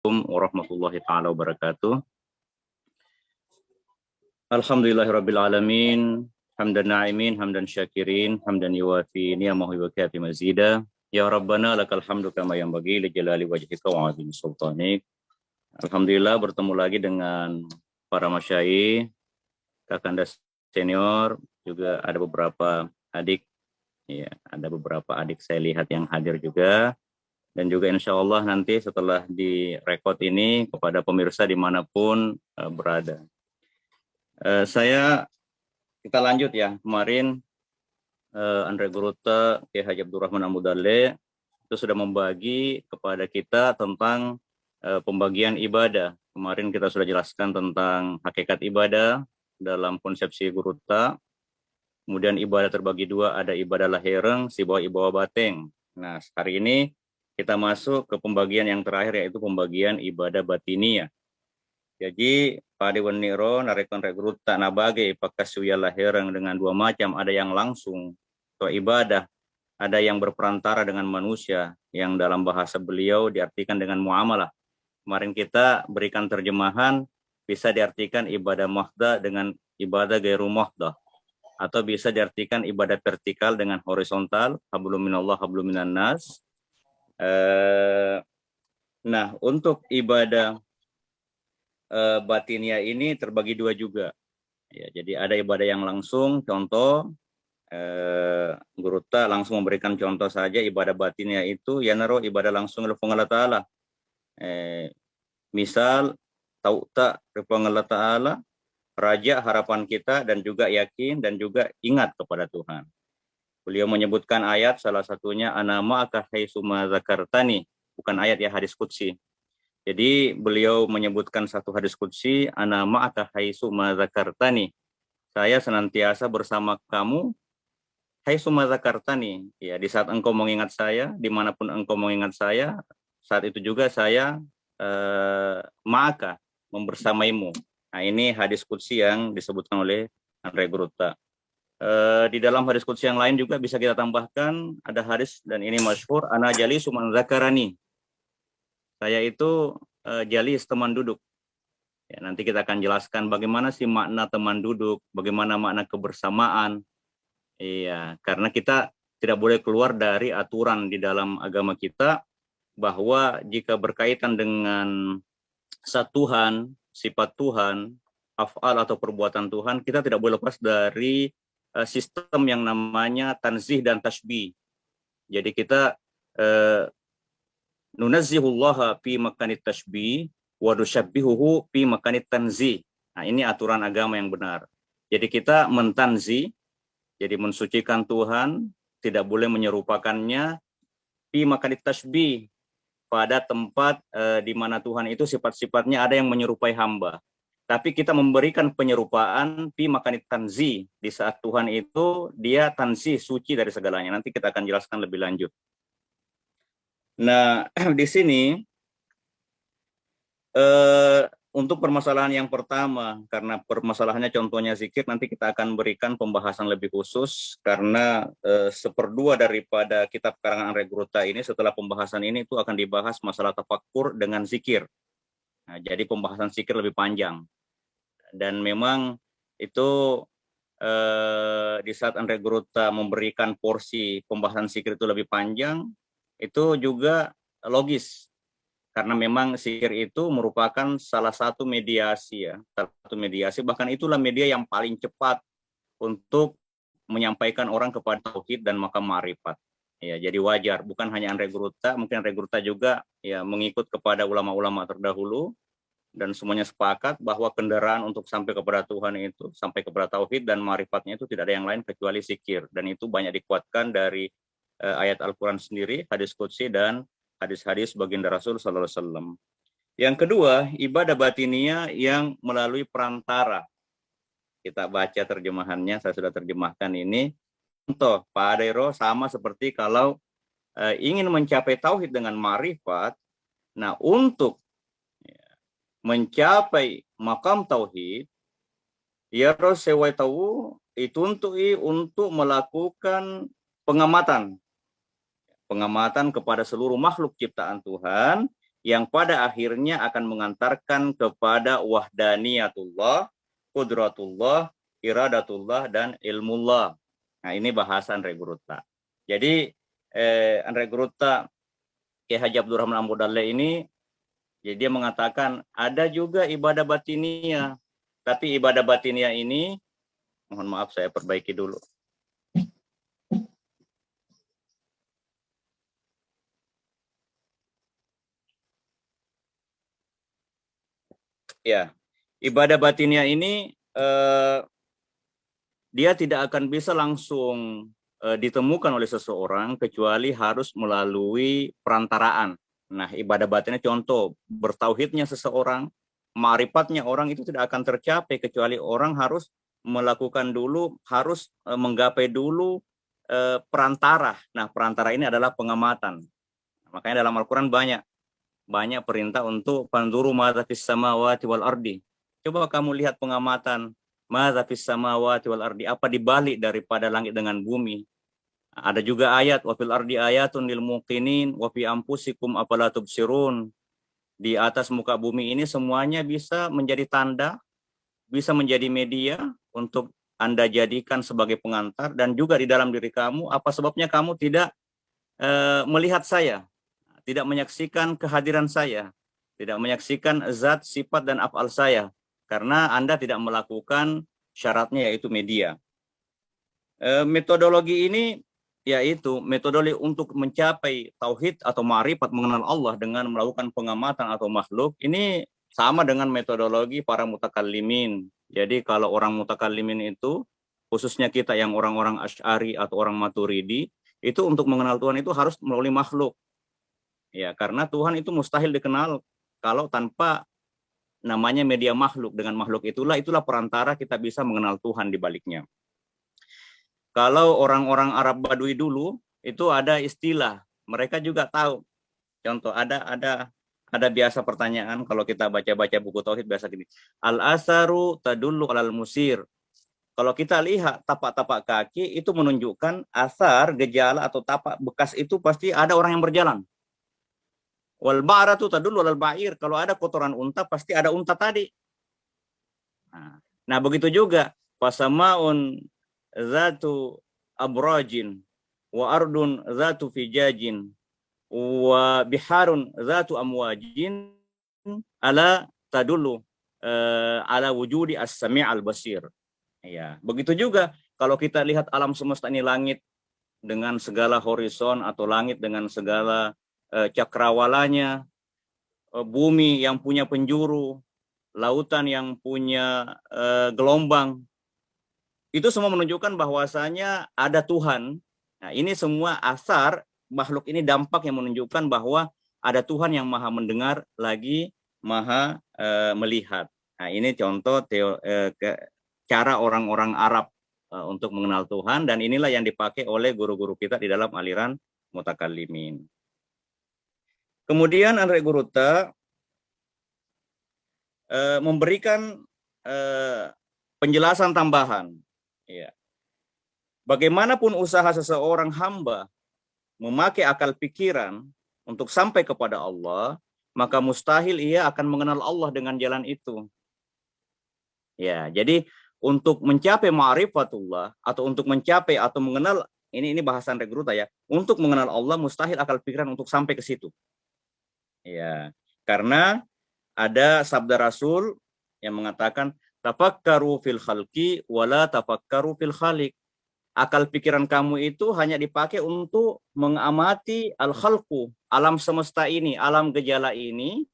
Warahmatullahi taala wabarakatuh. Alhamdulillahirabbil alamin, hamdan na'imin, hamdan syakirin, hamdan yuwafi ni'amahu wa kafi mazida. Ya Rabbana lakal hamdu kama yanbaghi li jalali wajhika wa 'azimi sultanik. Alhamdulillah bertemu lagi dengan para masyayikh, kakanda senior, juga ada beberapa adik, ya, ada beberapa adik saya lihat yang hadir juga. Dan juga insya Allah nanti setelah direkod ini kepada pemirsa dimanapun berada. Kita lanjut ya, kemarin Andre Guruta, Kiai Haji Abdurrahman Amudale itu sudah membagi kepada kita tentang pembagian ibadah. Kemarin kita sudah jelaskan tentang hakikat ibadah dalam konsepsi Guruta. Kemudian ibadah terbagi dua, ada ibadah lahireng, sibawa ibadah bateng. Nah, hari ini kita masuk ke pembagian yang terakhir, yaitu pembagian ibadah batiniyah. Jadi pada waniro narekon rekrut tak nabage pakasuya lahirang dengan dua macam, ada yang langsung atau ibadah, ada yang berperantara dengan manusia, yang dalam bahasa beliau diartikan dengan muamalah. Kemarin kita berikan terjemahan, bisa diartikan ibadah muhda dengan ibadah gairu muhda, atau bisa diartikan ibadah vertikal dengan horizontal, hablum minallah hablum minan nas. Nah, untuk ibadah batinnya ini terbagi dua juga. Ya, jadi ada ibadah yang langsung, contoh Guruta langsung memberikan contoh saja ibadah batinnya itu ya naro ibadah langsung kepada Allah Ta'ala. Misal tauta kepada Allah Ta'ala, raja harapan kita dan juga yakin dan juga ingat kepada Tuhan. Beliau menyebutkan ayat salah satunya anama akahai suma zakartani, bukan ayat ya, hadis qudsi. Jadi beliau menyebutkan satu hadis qudsi, anama akahai suma zakartani, saya senantiasa bersama kamu hai suma zakartani, ya, di saat engkau mengingat saya, dimanapun engkau mengingat saya, saat itu juga saya maka membersamaimu. Nah, ini hadis qudsi yang disebutkan oleh Andre Guruta. Di dalam hadis qudsi yang lain juga bisa kita tambahkan, ada hadis dan ini masyhur, ana jalisu man zakarani, saya itu jalis, teman duduk. Ya, nanti kita akan jelaskan bagaimana sih makna teman duduk, bagaimana makna kebersamaan. Iya, karena kita tidak boleh keluar dari aturan di dalam agama kita, bahwa jika berkaitan dengan zat Tuhan, sifat Tuhan, af'al atau perbuatan Tuhan, kita tidak boleh lepas dari sistem yang namanya tanzih dan tasbih. Jadi kita nunazzihullaha fi makanit tasbih wa nusyabbihuhu fi makanit tanzih. Nah, ini aturan agama yang benar. Jadi kita mentanzih, jadi mensucikan Tuhan, tidak boleh menyerupakannya fi makanit tasbih, pada tempat di mana Tuhan itu sifat-sifatnya ada yang menyerupai hamba. Tapi kita memberikan penyerupaan fi makanit tanzih, di saat Tuhan itu dia tanzih, suci dari segalanya. Nanti kita akan jelaskan lebih lanjut. Nah, di sini untuk permasalahan yang pertama, karena permasalahannya contohnya zikir, nanti kita akan berikan pembahasan lebih khusus, karena seperdua daripada kitab karangan Andre Guruta ini, setelah pembahasan ini itu akan dibahas masalah tafakkur dengan zikir. Nah, jadi pembahasan zikir lebih panjang. Dan memang itu di saat Andre Guruta memberikan porsi pembahasan zikir itu lebih panjang, itu juga logis. Karena memang zikir itu merupakan salah satu mediasi, ya, bahkan itulah media yang paling cepat untuk menyampaikan orang kepada tauhid dan makam ma'rifat. Ya, jadi wajar, bukan hanya Andre Guruta, mungkin Andre Guruta juga ya mengikut kepada ulama-ulama terdahulu, dan semuanya sepakat bahwa kendaraan untuk sampai kepada Tuhan itu, sampai kepada tauhid dan ma'rifatnya itu tidak ada yang lain kecuali zikir, dan itu banyak dikuatkan dari ayat Al-Quran sendiri, hadis qudsi, dan hadis-hadis baginda Rasul sallallahu alaihi wasallam. Yang kedua, ibadah batiniyah yang melalui perantara. Kita baca terjemahannya, saya sudah terjemahkan ini. Contoh, Pak Adairo, sama seperti kalau ingin mencapai tauhid dengan ma'rifat. Nah, untuk mencapai makam tauhid, ya harus sewai tahu dituntui untuk melakukan pengamatan kepada seluruh makhluk ciptaan Tuhan, yang pada akhirnya akan mengantarkan kepada wahdaniyatullah, qudratullah, iradatullah, dan ilmullah. Nah, ini bahasa Andre Guruta. Jadi Andre Guruta Kiai Haji Abdurrahman Ambudalle ini, jadi dia mengatakan ada juga ibadah batiniah, tapi ibadah batiniah ini, mohon maaf saya perbaiki dulu. Ya, ibadah batiniah ini dia tidak akan bisa langsung ditemukan oleh seseorang kecuali harus melalui perantaraan. Nah, ibadah batinnya contoh, bertauhidnya seseorang, ma'rifatnya orang itu tidak akan tercapai kecuali orang harus melakukan dulu, harus menggapai dulu perantara. Nah, perantara ini adalah pengamatan. Makanya dalam Al-Quran banyak perintah untuk panzuru madza fis samawati wal ardi. Coba kamu lihat pengamatan madza fis samawati wal ardi, apa dibalik daripada langit dengan bumi. Ada juga ayat wa fil ardi ayatun lil muqinin wa fi anfusikum afala tubsirun. Di atas muka bumi ini semuanya bisa menjadi tanda, bisa menjadi media untuk Anda jadikan sebagai pengantar, dan juga di dalam diri kamu, apa sebabnya kamu tidak melihat saya, tidak menyaksikan kehadiran saya, tidak menyaksikan zat, sifat, dan af'al saya, karena Anda tidak melakukan syaratnya, yaitu media. Metodologi ini yaitu metodologi untuk mencapai tauhid atau ma'rifat, mengenal Allah dengan melakukan pengamatan atau makhluk. Ini sama dengan metodologi para mutakallimin. Jadi kalau orang mutakallimin itu, khususnya kita yang orang-orang Asy'ari atau orang Maturidi, itu untuk mengenal Tuhan itu harus melalui makhluk. Ya, karena Tuhan itu mustahil dikenal kalau tanpa namanya media makhluk. Dengan makhluk itulah perantara kita bisa mengenal Tuhan di baliknya. Kalau orang-orang Arab Badui dulu itu ada istilah, mereka juga tahu. Contoh, ada biasa pertanyaan kalau kita baca-baca buku tauhid, biasa gini. Al-asaru tadullu alal musir. Kalau kita lihat tapak-tapak kaki itu menunjukkan asar, gejala atau tapak bekas itu pasti ada orang yang berjalan. Wal ba'ratu tadullu alal ba'ir. Kalau ada kotoran unta pasti ada unta tadi. Nah, begitu juga pasamaun zatu abrajin wa ardun zatu fijajin wa biharun zatu amwajin ala tadullu ala wujudi as-sami' al-basir. Ya, begitu juga kalau kita lihat alam semesta ini, langit dengan segala horizon atau langit dengan segala cakrawalanya, bumi yang punya penjuru, lautan yang punya gelombang, itu semua menunjukkan bahwasanya ada Tuhan. Nah, ini semua asar makhluk ini, dampak yang menunjukkan bahwa ada Tuhan yang maha mendengar lagi maha melihat. Nah, ini contoh cara orang-orang Arab untuk mengenal Tuhan, dan inilah yang dipakai oleh guru-guru kita di dalam aliran mutakallimin. Kemudian Andre Guruta memberikan penjelasan tambahan. Ya. Bagaimanapun usaha seseorang hamba memakai akal pikiran untuk sampai kepada Allah, maka mustahil ia akan mengenal Allah dengan jalan itu. Ya, jadi untuk mencapai ma'rifatullah atau untuk mencapai atau mengenal, ini bahasan Regruta ya, untuk mengenal Allah mustahil akal pikiran untuk sampai ke situ. Ya, karena ada sabda Rasul yang mengatakan tafakkaru fil khalqi wala tafakkaru fil khaliq. Akal pikiran kamu itu hanya dipakai untuk mengamati al-khalqu, alam semesta ini, alam gejala ini,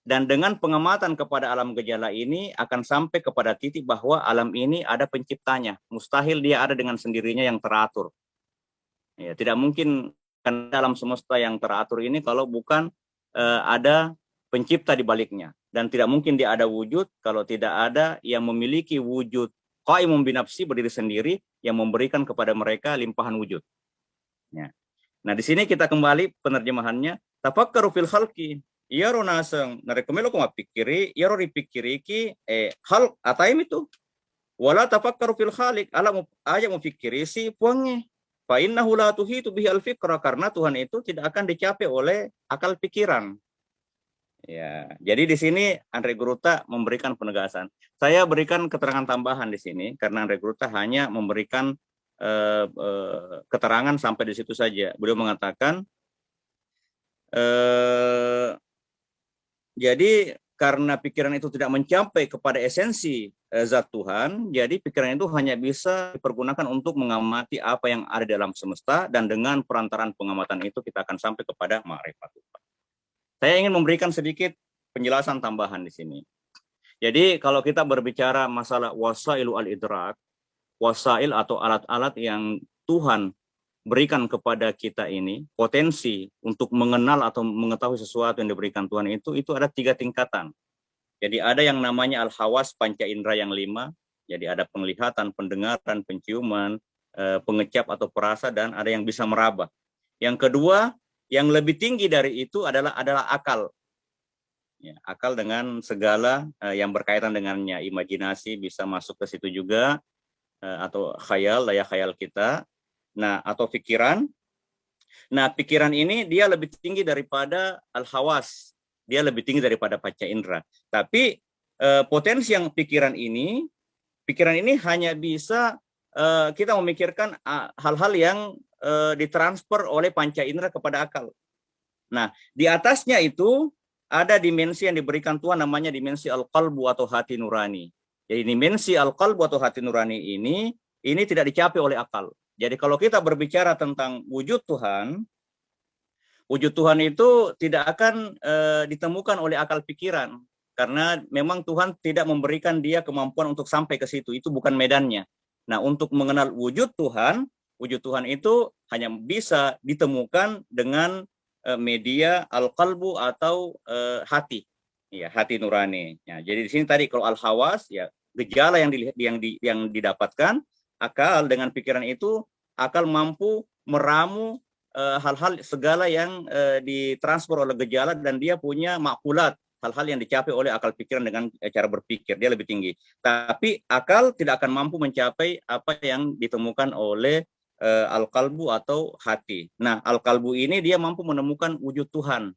dan dengan pengamatan kepada alam gejala ini akan sampai kepada titik bahwa alam ini ada penciptanya. Mustahil dia ada dengan sendirinya yang teratur. Ya, tidak mungkin kan alam semesta yang teratur ini kalau bukan ada pencipta di baliknya. Dan tidak mungkin dia ada wujud kalau tidak ada yang memiliki wujud qaimun binafsi, berdiri sendiri, yang memberikan kepada mereka limpahan wujud. Ya. Nah, di sini kita kembali penerjemahannya. Tafakkaru fil khalqi. Yaro naseng narekomelo ko mapikiri, yaro ripikiri ki khalq ataim itu. Wala tafakkaru fil khaliq, ala aja mempikiri si puangnya. Fa innahu la tuhitu bihi al fikra, karena Tuhan itu tidak akan dicapai oleh akal pikiran. Ya, jadi di sini Andre Gruta memberikan penegasan. Saya berikan keterangan tambahan di sini karena Andre Gruta hanya memberikan keterangan sampai di situ saja. Beliau mengatakan, jadi karena pikiran itu tidak mencapai kepada esensi zat Tuhan, jadi pikiran itu hanya bisa dipergunakan untuk mengamati apa yang ada dalam semesta, dan dengan perantaraan pengamatan itu kita akan sampai kepada ma'rifat Tuhan. Saya ingin memberikan sedikit penjelasan tambahan di sini. Jadi kalau kita berbicara masalah wasailu al-idrak, wasail atau alat-alat yang Tuhan berikan kepada kita ini, potensi untuk mengenal atau mengetahui sesuatu yang diberikan Tuhan itu ada 3 tingkatan. Jadi ada yang namanya al-hawas, panca indera yang 5, jadi ada penglihatan, pendengaran, penciuman, pengecap atau perasa, dan ada yang bisa meraba. Yang kedua, yang lebih tinggi dari itu adalah akal. Ya, akal dengan segala yang berkaitan dengannya, imajinasi bisa masuk ke situ juga, atau khayal, daya khayal kita. Nah, atau pikiran. Nah, pikiran ini dia lebih tinggi daripada al-hawas. Dia lebih tinggi daripada panca indera. Tapi potensi yang pikiran ini hanya bisa kita memikirkan hal-hal yang ditransfer oleh panca indera kepada akal. Nah, di atasnya itu ada dimensi yang diberikan Tuhan, namanya dimensi al-qalbu atau hati nurani. Jadi dimensi al-qalbu atau hati nurani ini tidak dicapai oleh akal. Jadi kalau kita berbicara tentang wujud Tuhan itu tidak akan ditemukan oleh akal pikiran, karena memang Tuhan tidak memberikan dia kemampuan untuk sampai ke situ, itu bukan medannya. Nah, untuk mengenal wujud Tuhan itu hanya bisa ditemukan dengan media al-qalbu atau hati, ya, hati nurani. Ya, jadi di sini tadi kalau al-hawas, ya, gejala yang didapatkan, akal dengan pikiran itu, akal mampu meramu hal-hal segala yang ditransfer oleh gejala, dan dia punya makulat, hal-hal yang dicapai oleh akal pikiran dengan cara berpikir, dia lebih tinggi. Tapi akal tidak akan mampu mencapai apa yang ditemukan oleh al-qalbu atau hati. Nah, al-qalbu ini dia mampu menemukan wujud Tuhan.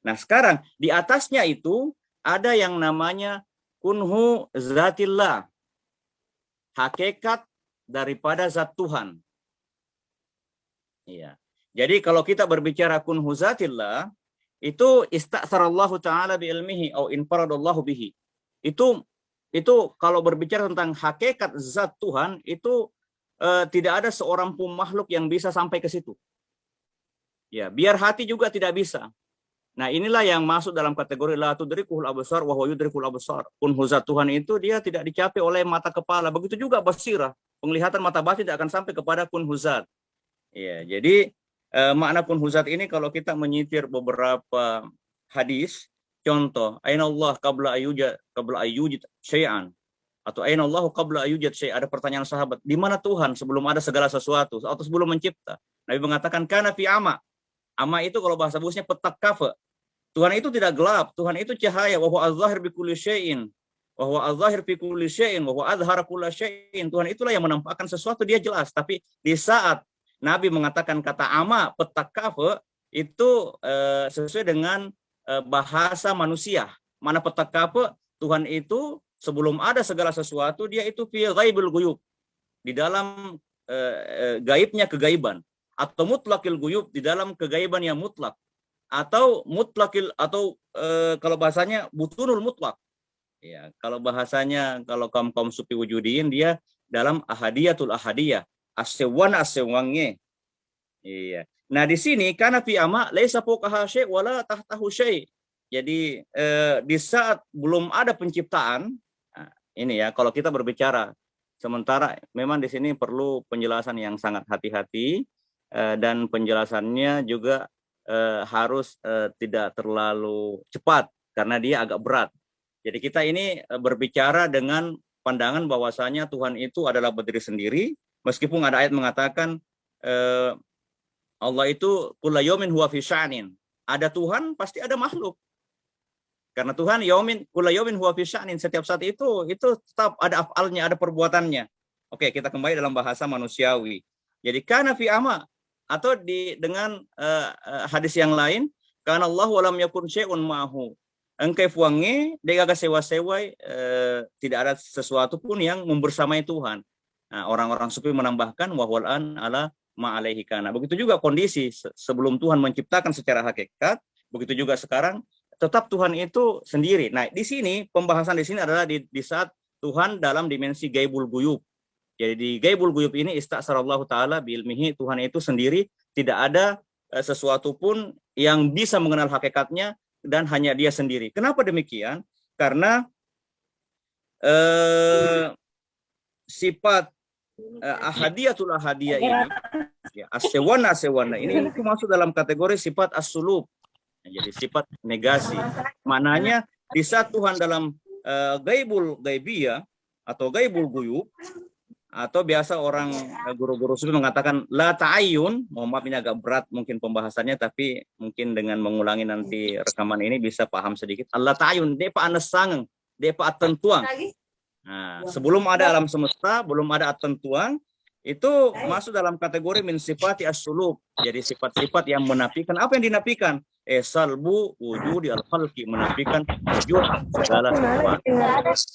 Nah, sekarang di atasnya itu ada yang namanya kunhu zatillah, hakikat daripada zat Tuhan. Iya. Jadi kalau kita berbicara kunhu zatillah, itu istasarallahu ta'ala bi ilmihi au infaradallahu bihi. Itu kalau berbicara tentang hakikat zat Tuhan, itu tidak ada seorang pun makhluk yang bisa sampai ke situ. Ya, biar hati juga tidak bisa. Nah, inilah yang masuk dalam kategori la tudrikuhul absar wa huwa yudrikul absar. Kunhu zat Tuhan itu dia tidak dicapai oleh mata kepala. Begitu juga basirah, penglihatan mata batin tidak akan sampai kepada kunhu zat. Ya, jadi makna kunhu zat ini kalau kita menyitir beberapa hadis, contoh, aina Allah qabla ayyujad syai'an, atau aina Allah qabla ayyujad syai'. Ada pertanyaan sahabat, di mana Tuhan sebelum ada segala sesuatu atau sebelum mencipta? Nabi mengatakan kana fi ama. Ama itu kalau bahasa busnya petak kafe. Tuhan itu tidak gelap, Tuhan itu cahaya. Wa huwa az-zahir bi kulli syai'in. Wa huwa az-zahir fi kulli syai'in wa huwa azhara kulli syai'in. Tuhan itulah yang menampakkan sesuatu, dia jelas. Tapi di saat Nabi mengatakan kata ama, petak kafe, itu sesuai dengan bahasa manusia. Mana petak kafe, Tuhan itu sebelum ada segala sesuatu, dia itu fi ghaibul ghuyub, di dalam gaibnya kegaiban, atau mutlakil ghuyub, di dalam kegaiban yang mutlak, atau mutlakil, atau kalau bahasanya butunul mutlak. Ya, kalau bahasanya kalau kaum sufi wujudiyin, dia dalam ahadiyatul ahadiyah, as-sewangnya. Iya. Nah, di sini karena fi ama laisa fawqaha syai' wala tahtahu syai'. Jadi di saat belum ada penciptaan, nah, ini ya kalau kita berbicara, sementara memang di sini perlu penjelasan yang sangat hati-hati, dan penjelasannya juga harus tidak terlalu cepat karena dia agak berat. Jadi kita ini berbicara dengan pandangan bahwasanya Tuhan itu adalah berdiri sendiri, meskipun ada ayat mengatakan Allah itu kulla yaumin huwa fi sya'nin. Ada Tuhan pasti ada makhluk. Karena Tuhan kulla yaumin huwa fi sya'nin, setiap saat itu tetap ada afalnya, ada perbuatannya. Oke, kita kembali dalam bahasa manusiawi. Jadi kana fi ama, atau dengan hadis yang lain, Karena Allah walam yakun syai'un ma'hu. Engkai fuange dega sewa-sewa tidak ada sesuatu pun yang membersamai Tuhan. Nah, orang-orang sufi menambahkan wahwal an ala ma'alaihi kana. Begitu juga kondisi sebelum Tuhan menciptakan secara hakikat, begitu juga sekarang tetap Tuhan itu sendiri. Nah, di sini pembahasan di sini adalah di saat Tuhan dalam dimensi gaibul guyub. Jadi di gaibul guyub ini istasarallahu taala biilmihi, Tuhan itu sendiri, tidak ada sesuatu pun yang bisa mengenal hakikatnya dan hanya dia sendiri. Kenapa demikian? Karena sifat ahadiyatul ahadiyah ini, ya, as-sewana ini itu masuk dalam kategori sifat as-sulub. Jadi sifat negasi. Maknanya di saat Tuhan dalam gaibul gaibiyah atau gaibul guyub, atau biasa orang guru-guru sufi mengatakan la ta'ayyun, mohon maaf ini agak berat mungkin pembahasannya, tapi mungkin dengan mengulangi nanti rekaman ini bisa paham sedikit. Allah ta'ayyun, depa anesang, depa atentuang. Nah, sebelum ada alam semesta, belum ada atentuang, itu masuk dalam kategori min sifati as-sulub. Jadi sifat-sifat yang menafikan. Apa yang dinafikan? Salbu wujudi al-khalqi, menafikan wujud segala sesuatu.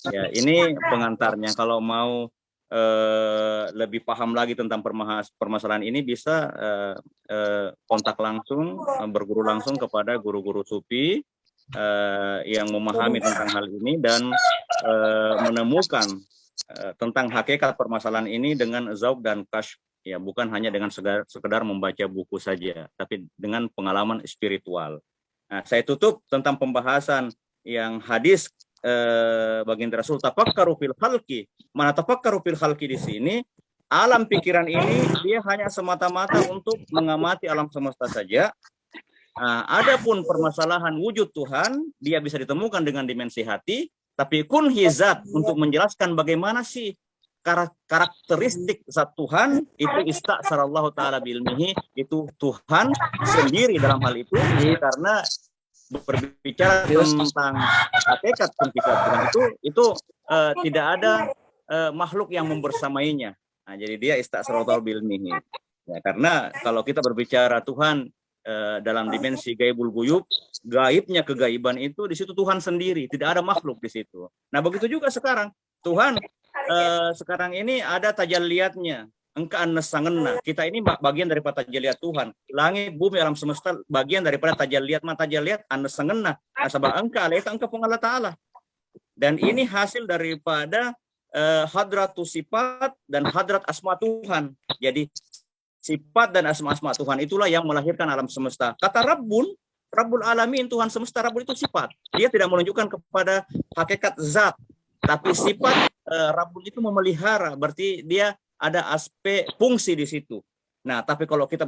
Ya, ini pengantarnya. Kalau mau lebih paham lagi tentang permasalahan ini, bisa kontak langsung, berguru langsung kepada guru-guru sufi yang memahami tentang hal ini dan menemukan tentang hakikat permasalahan ini dengan zauq dan kasyf, ya, bukan hanya dengan sekedar membaca buku saja, tapi dengan pengalaman spiritual. Nah, saya tutup tentang pembahasan yang hadis baginda Rasul, tafakkaru fil khalqi. Mana tafakkaru fil khalqi di sini, alam pikiran ini dia hanya semata-mata untuk mengamati alam semesta saja. Nah, adapun permasalahan wujud Tuhan, dia bisa ditemukan dengan dimensi hati, tapi kun hizat untuk menjelaskan bagaimana sih karakteristik zat Tuhan itu istasarallahu taala bilmihi, itu Tuhan sendiri dalam hal itu, karena berbicara tentang hakikat Tuhan itu tidak ada makhluk yang membersamainya. Nah, jadi dia istasarallahu bilmihi. Ya, karena kalau kita berbicara Tuhan dalam dimensi gaibul guyub, gaibnya kegaiban itu di situ Tuhan sendiri, tidak ada makhluk di situ. Nah, begitu juga sekarang Tuhan sekarang ini ada tajalliyatnya. Engka annesangenna, kita ini bagian daripada tajalliyat Tuhan. Langit, bumi, alam semesta bagian daripada tajalliyat. Tajalliyat annesangenna, asabah engka alaika engka pun Allah Ta'ala. Dan ini hasil daripada hadratus sifat dan hadrat asma Tuhan. Jadi sifat dan asma-asma Tuhan itulah yang melahirkan alam semesta. Kata Rabbul Alamin, Tuhan semesta, Rabbul itu sifat. Dia tidak menunjukkan kepada hakikat zat, tapi sifat Rabbul itu memelihara, berarti dia ada aspek fungsi di situ. Nah, tapi kalau kita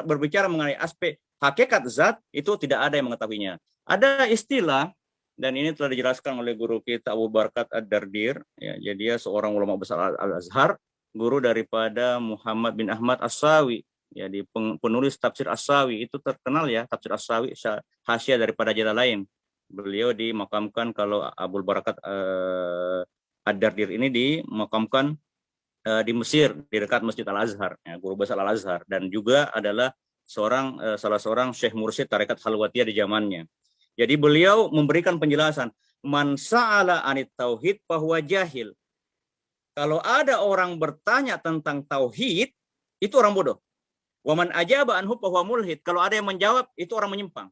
berbicara mengenai aspek hakikat zat, itu tidak ada yang mengetahuinya. Ada istilah, dan ini telah dijelaskan oleh guru kita Abu Barakat Ad-Dardir, ya, jadi dia seorang ulama besar Al-Azhar, guru daripada Muhammad bin Ahmad As-Sawi, ya, di penulis tafsir As-Sawi, itu terkenal ya, tafsir As-Sawi, hasyiah daripada Jalalain. Beliau dimakamkan, kalau Abu Barakat Ad-Dardir ini dimakamkan di Mesir, di dekat Masjid Al-Azhar, ya, guru besar Al-Azhar, dan juga adalah salah seorang Syekh Mursyid Tarekat Khalwatiyah di zamannya. Jadi beliau memberikan penjelasan, man sa'ala anit tauhid fahuwa jahil. Kalau ada orang bertanya tentang tauhid, itu orang bodoh. Wa man ajaba anhu fahuwa mulhid. Kalau ada yang menjawab, itu orang menyimpang.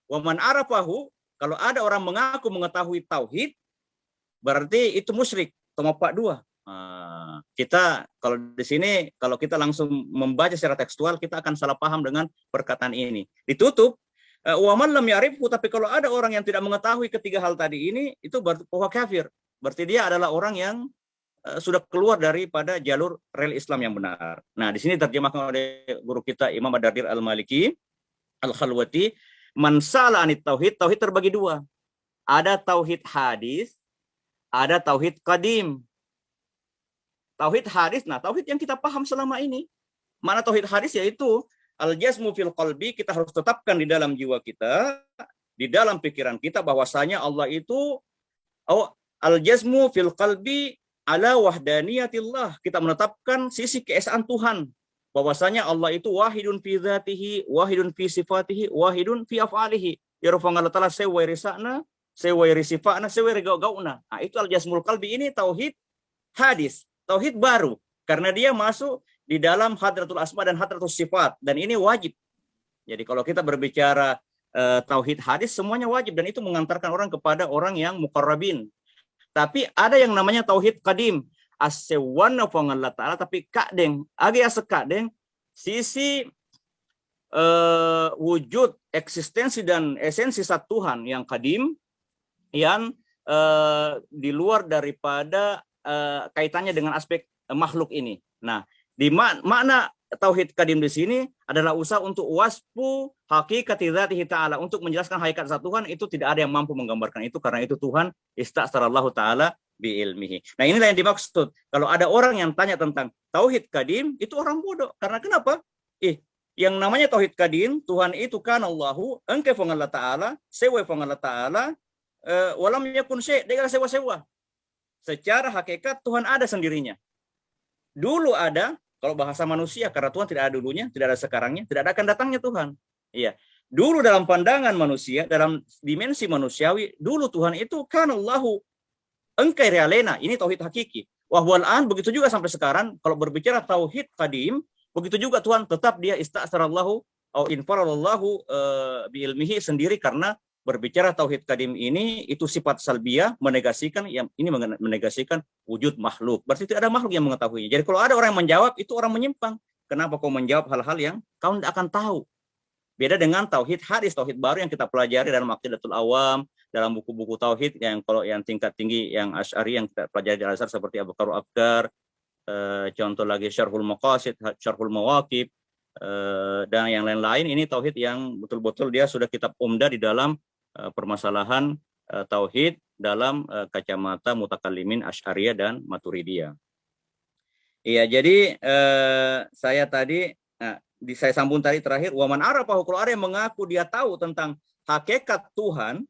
Wa man arafahu, kalau ada orang mengaku mengetahui tauhid, berarti itu musyrik. Tomapak dua. Kita kalau di sini, kalau kita langsung membaca secara tekstual, kita akan salah paham dengan perkataan ini. Ditutup, wa man lam ya'rifhu, tapi kalau ada orang yang tidak mengetahui ketiga hal tadi ini, itu berarti kafir. Berarti dia adalah orang yang sudah keluar daripada jalur rel Islam yang benar. Nah, di sini terjemahkan oleh guru kita Imam Ad-Dardir Al-Maliki Al-Khalwati, man sa'ala anit tauhid, tauhid terbagi dua. Ada tauhid hadis, ada tauhid qadim. Tauhid hadis, nah tauhid yang kita paham selama ini. Mana tauhid hadis, yaitu al-jazmu fil qalbi, kita harus tetapkan di dalam jiwa kita, di dalam pikiran kita, bahwasanya Allah itu al-jazmu fil qalbi ala wahdaniyatillah. Kita menetapkan sisi keesaan Tuhan, bahwasanya Allah itu wahidun fi dzatihi, wahidun fi sifatihi, wahidun fi af'alihi. Ya Allah Ta'ala sewa risana, sewa risifana, sewa gauna. Nah, itu al-jasmul qalbi, ini tauhid hadis, tauhid baru, karena dia masuk di dalam hadratul asma dan hadratul sifat, dan ini wajib. Jadi kalau kita berbicara tauhid hadis, semuanya wajib, dan itu mengantarkan orang kepada orang yang muqarrabin. Tapi ada yang namanya tauhid qadim, as-sewana Allah Ta'ala, tapi kadeng, agak sekadeng, sisi wujud, eksistensi dan esensi satu Tuhan yang qadim, yang di luar daripada kaitannya dengan aspek makhluk ini. Nah, di makna tauhid qadim di sini adalah usaha untuk wasfu hakikati dzatihi ta'ala, untuk menjelaskan hakikat satu Tuhan. Itu tidak ada yang mampu menggambarkan itu, karena itu Tuhan istasarallahu ta'ala bi ilmihi. Nah, inilah yang dimaksud. Kalau ada orang yang tanya tentang tauhid qadim, itu orang bodoh. Karena kenapa? Yang namanya tauhid qadim, Tuhan itu kan Allahu, engke fong Allah ta'ala, sewa fong Allah ta'ala, walam yakun syai', dia sewa-sewa. Secara hakikat Tuhan ada sendirinya. Dulu ada, kalau bahasa manusia, karena Tuhan tidak ada dulunya, tidak ada sekarangnya, tidak ada akan datangnya Tuhan. Iya. Dulu dalam pandangan manusia, dalam dimensi manusiawi, dulu Tuhan itu kan Allahu, engkai realena, ini tauhid hakiki. Wahwalan, begitu juga sampai sekarang, kalau berbicara tauhid qadim, begitu juga Tuhan tetap dia istasarallahu au infarallahu bi ilmihi sendiri, karena berbicara tauhid qadim ini itu sifat salbiyah, menegasikan, yang ini menegasikan wujud makhluk. Berarti tidak ada makhluk yang mengetahuinya. Jadi kalau ada orang yang menjawab, itu orang menyimpang. Kenapa kau menjawab hal-hal yang kau tidak akan tahu? Beda dengan tauhid hadis, tauhid baru yang kita pelajari dalam Aqidatul Awam, dalam buku-buku tauhid yang kalau yang tingkat tinggi, yang Asy'ari yang kita pelajari di Al-Azhar seperti Abqarul Afkar, contoh lagi Syarhul Maqasid, Syarhul Mawaqib, dan yang lain-lain. Ini tauhid yang betul-betul dia sudah kitab umdah di dalam permasalahan tauhid dalam kacamata mutakallimin Asy'ariyah dan Maturidiyah. Iya, jadi saya tadi saya sambung tadi terakhir, waman arafahu, kalau ada yang mengaku dia tahu tentang hakikat Tuhan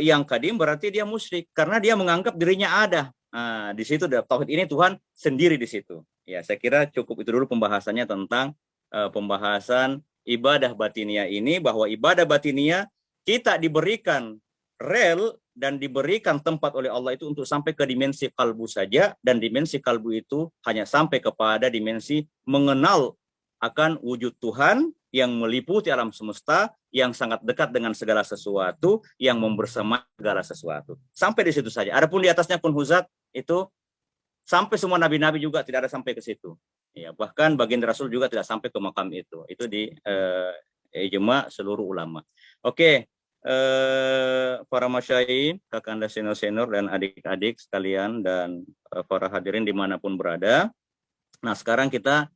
yang qadim, berarti dia musyrik karena dia menganggap dirinya ada. Nah, di situ tauhid ini Tuhan sendiri di situ. Ya, saya kira cukup itu dulu pembahasannya tentang pembahasan ibadah batiniah ini, bahwa ibadah batiniah kita diberikan rel dan diberikan tempat oleh Allah itu untuk sampai ke dimensi kalbu saja, dan dimensi kalbu itu hanya sampai kepada dimensi mengenal akan wujud Tuhan yang meliputi alam semesta, yang sangat dekat dengan segala sesuatu, yang membersamai segala sesuatu. Sampai di situ saja. Adapun di atasnya pun huzat itu sampai semua nabi-nabi juga tidak ada sampai ke situ. Ya, bahkan baginda Rasul juga tidak sampai ke makam itu. Itu di ijma seluruh ulama. Oke. Para masyayikh, kakanda senior-senior dan adik-adik sekalian, dan para hadirin dimanapun berada. Nah, sekarang kita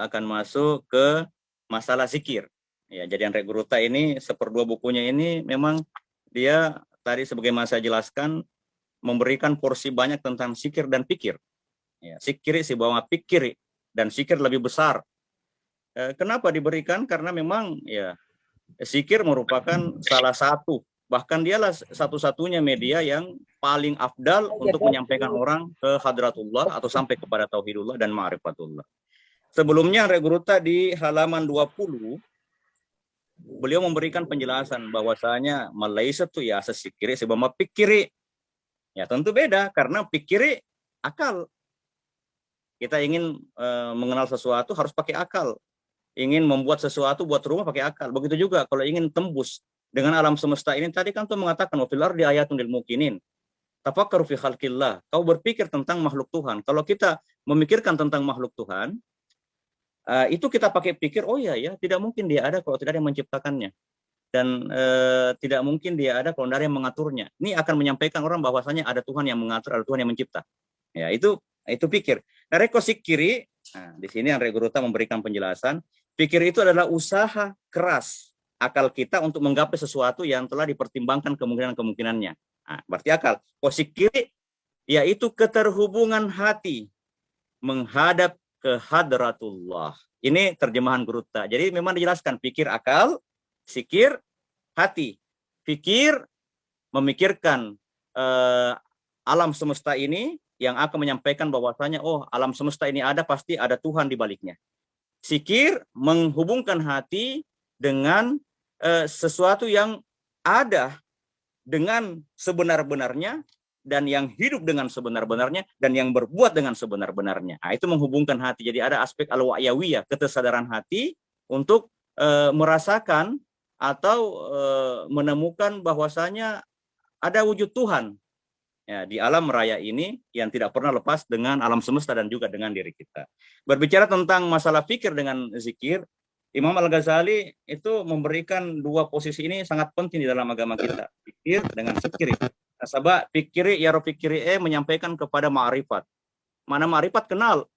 akan masuk ke masalah zikir. Ya, jadi Andre Guruta ini seperdua bukunya ini memang dia tadi sebagaimana saya jelaskan memberikan porsi banyak tentang zikir dan pikir. Ya, zikir si bawah pikir dan zikir lebih besar. Kenapa diberikan? Karena memang ya zikir merupakan salah satu, bahkan dialah satu-satunya media yang paling afdal untuk menyampaikan orang ke hadratullah atau sampai kepada tauhidullah dan ma'rifatullah. Sebelumnya Andre Guruta di halaman 20 beliau memberikan penjelasan bahwasanya malaisa tu ya asasikiri sebab pikiri. Ya tentu beda, karena pikiri akal. Kita ingin mengenal sesuatu harus pakai akal. Ingin membuat sesuatu, buat rumah pakai akal. Begitu juga kalau ingin tembus dengan alam semesta ini, tadi kan tuh mengatakan wa fil ardi ayatun lil muqinin. Tafakkaru fi khalqillah. Kau berpikir tentang makhluk Tuhan. Kalau kita memikirkan tentang makhluk Tuhan, itu kita pakai pikir, oh iya ya, tidak mungkin dia ada kalau tidak ada yang menciptakannya. Dan tidak mungkin dia ada kalau tidak ada yang mengaturnya. Ini akan menyampaikan orang bahwasanya ada Tuhan yang mengatur, ada Tuhan yang mencipta. Ya, itu pikir. Nah, rekosi kiri, nah, di sini Andre Guruta memberikan penjelasan. Pikir itu adalah usaha keras akal kita untuk menggapai sesuatu yang telah dipertimbangkan kemungkinan-kemungkinannya. Nah, berarti akal. Posisi kiri yaitu keterhubungan hati menghadap ke hadratullah. Ini terjemahan Guruta. Jadi memang dijelaskan pikir akal, zikir hati. Pikir memikirkan alam semesta ini yang akan menyampaikan bahwasanya oh alam semesta ini ada, pasti ada Tuhan di baliknya. Zikir menghubungkan hati dengan sesuatu yang ada dengan sebenar-benarnya, dan yang hidup dengan sebenar-benarnya, dan yang berbuat dengan sebenar-benarnya. Nah, itu menghubungkan hati. Jadi ada aspek al-wa'yawiyah, kesadaran hati untuk merasakan atau menemukan bahwasanya ada wujud Tuhan ya, di alam raya ini yang tidak pernah lepas dengan alam semesta dan juga dengan diri kita. Berbicara tentang masalah fikir dengan zikir, Imam Al-Ghazali itu memberikan dua posisi ini sangat penting di dalam agama kita, fikir dengan zikir. Nasabah fikiri ya fikiri menyampaikan kepada ma'rifat. Mana ma'rifat? Kenal.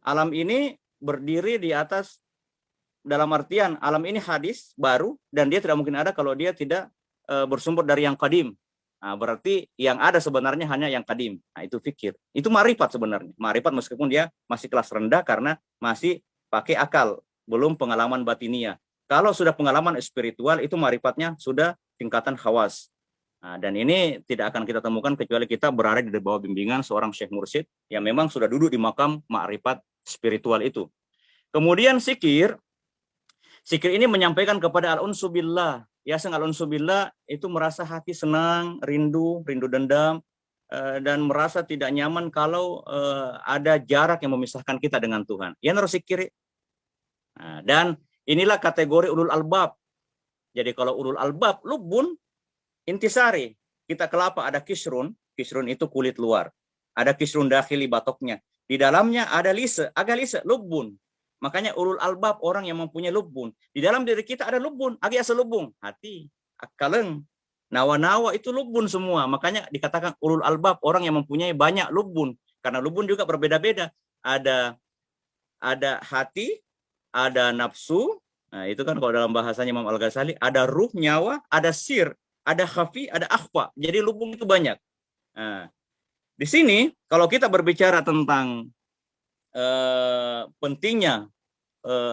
Alam ini berdiri di atas, dalam artian alam ini hadis baru dan dia tidak mungkin ada kalau dia tidak bersumber dari yang kadim. Nah, berarti yang ada sebenarnya hanya yang kadim. Nah, itu fikir. Itu ma'rifat sebenarnya. Ma'rifat meskipun dia masih kelas rendah karena masih pakai akal, belum pengalaman batinia. Kalau sudah pengalaman spiritual, itu ma'rifatnya sudah tingkatan khawas. Nah, dan ini tidak akan kita temukan kecuali kita berada di bawah bimbingan seorang syekh mursyid yang memang sudah duduk di makam ma'rifat spiritual itu. Kemudian zikir ini menyampaikan kepada al-unsu billah. Ya, al-unsu billah itu merasa hati senang, rindu dendam, dan merasa tidak nyaman kalau ada jarak yang memisahkan kita dengan Tuhan. Ya, harus zikir. Nah, dan inilah kategori ulul albab. Jadi kalau ulul albab, lubun, intisari. Kita kelapa ada kisrun itu kulit luar. Ada kisrun dakhili batoknya. Di dalamnya ada lise, agak lise, lubun. Makanya ulul albab, orang yang mempunyai lubun. Di dalam diri kita ada lubun, agak selubung, hati, akaleng, nawa-nawa itu lubun semua. Makanya dikatakan ulul albab, orang yang mempunyai banyak lubun. Karena lubun juga berbeda-beda. Ada hati, ada nafsu. Nah, itu kan kalau dalam bahasanya Imam Al-Ghazali, ada ruh, nyawa, ada sir, ada khafi, ada akhfa. Jadi lubun itu banyak. Nah, di sini kalau kita berbicara tentang pentingnya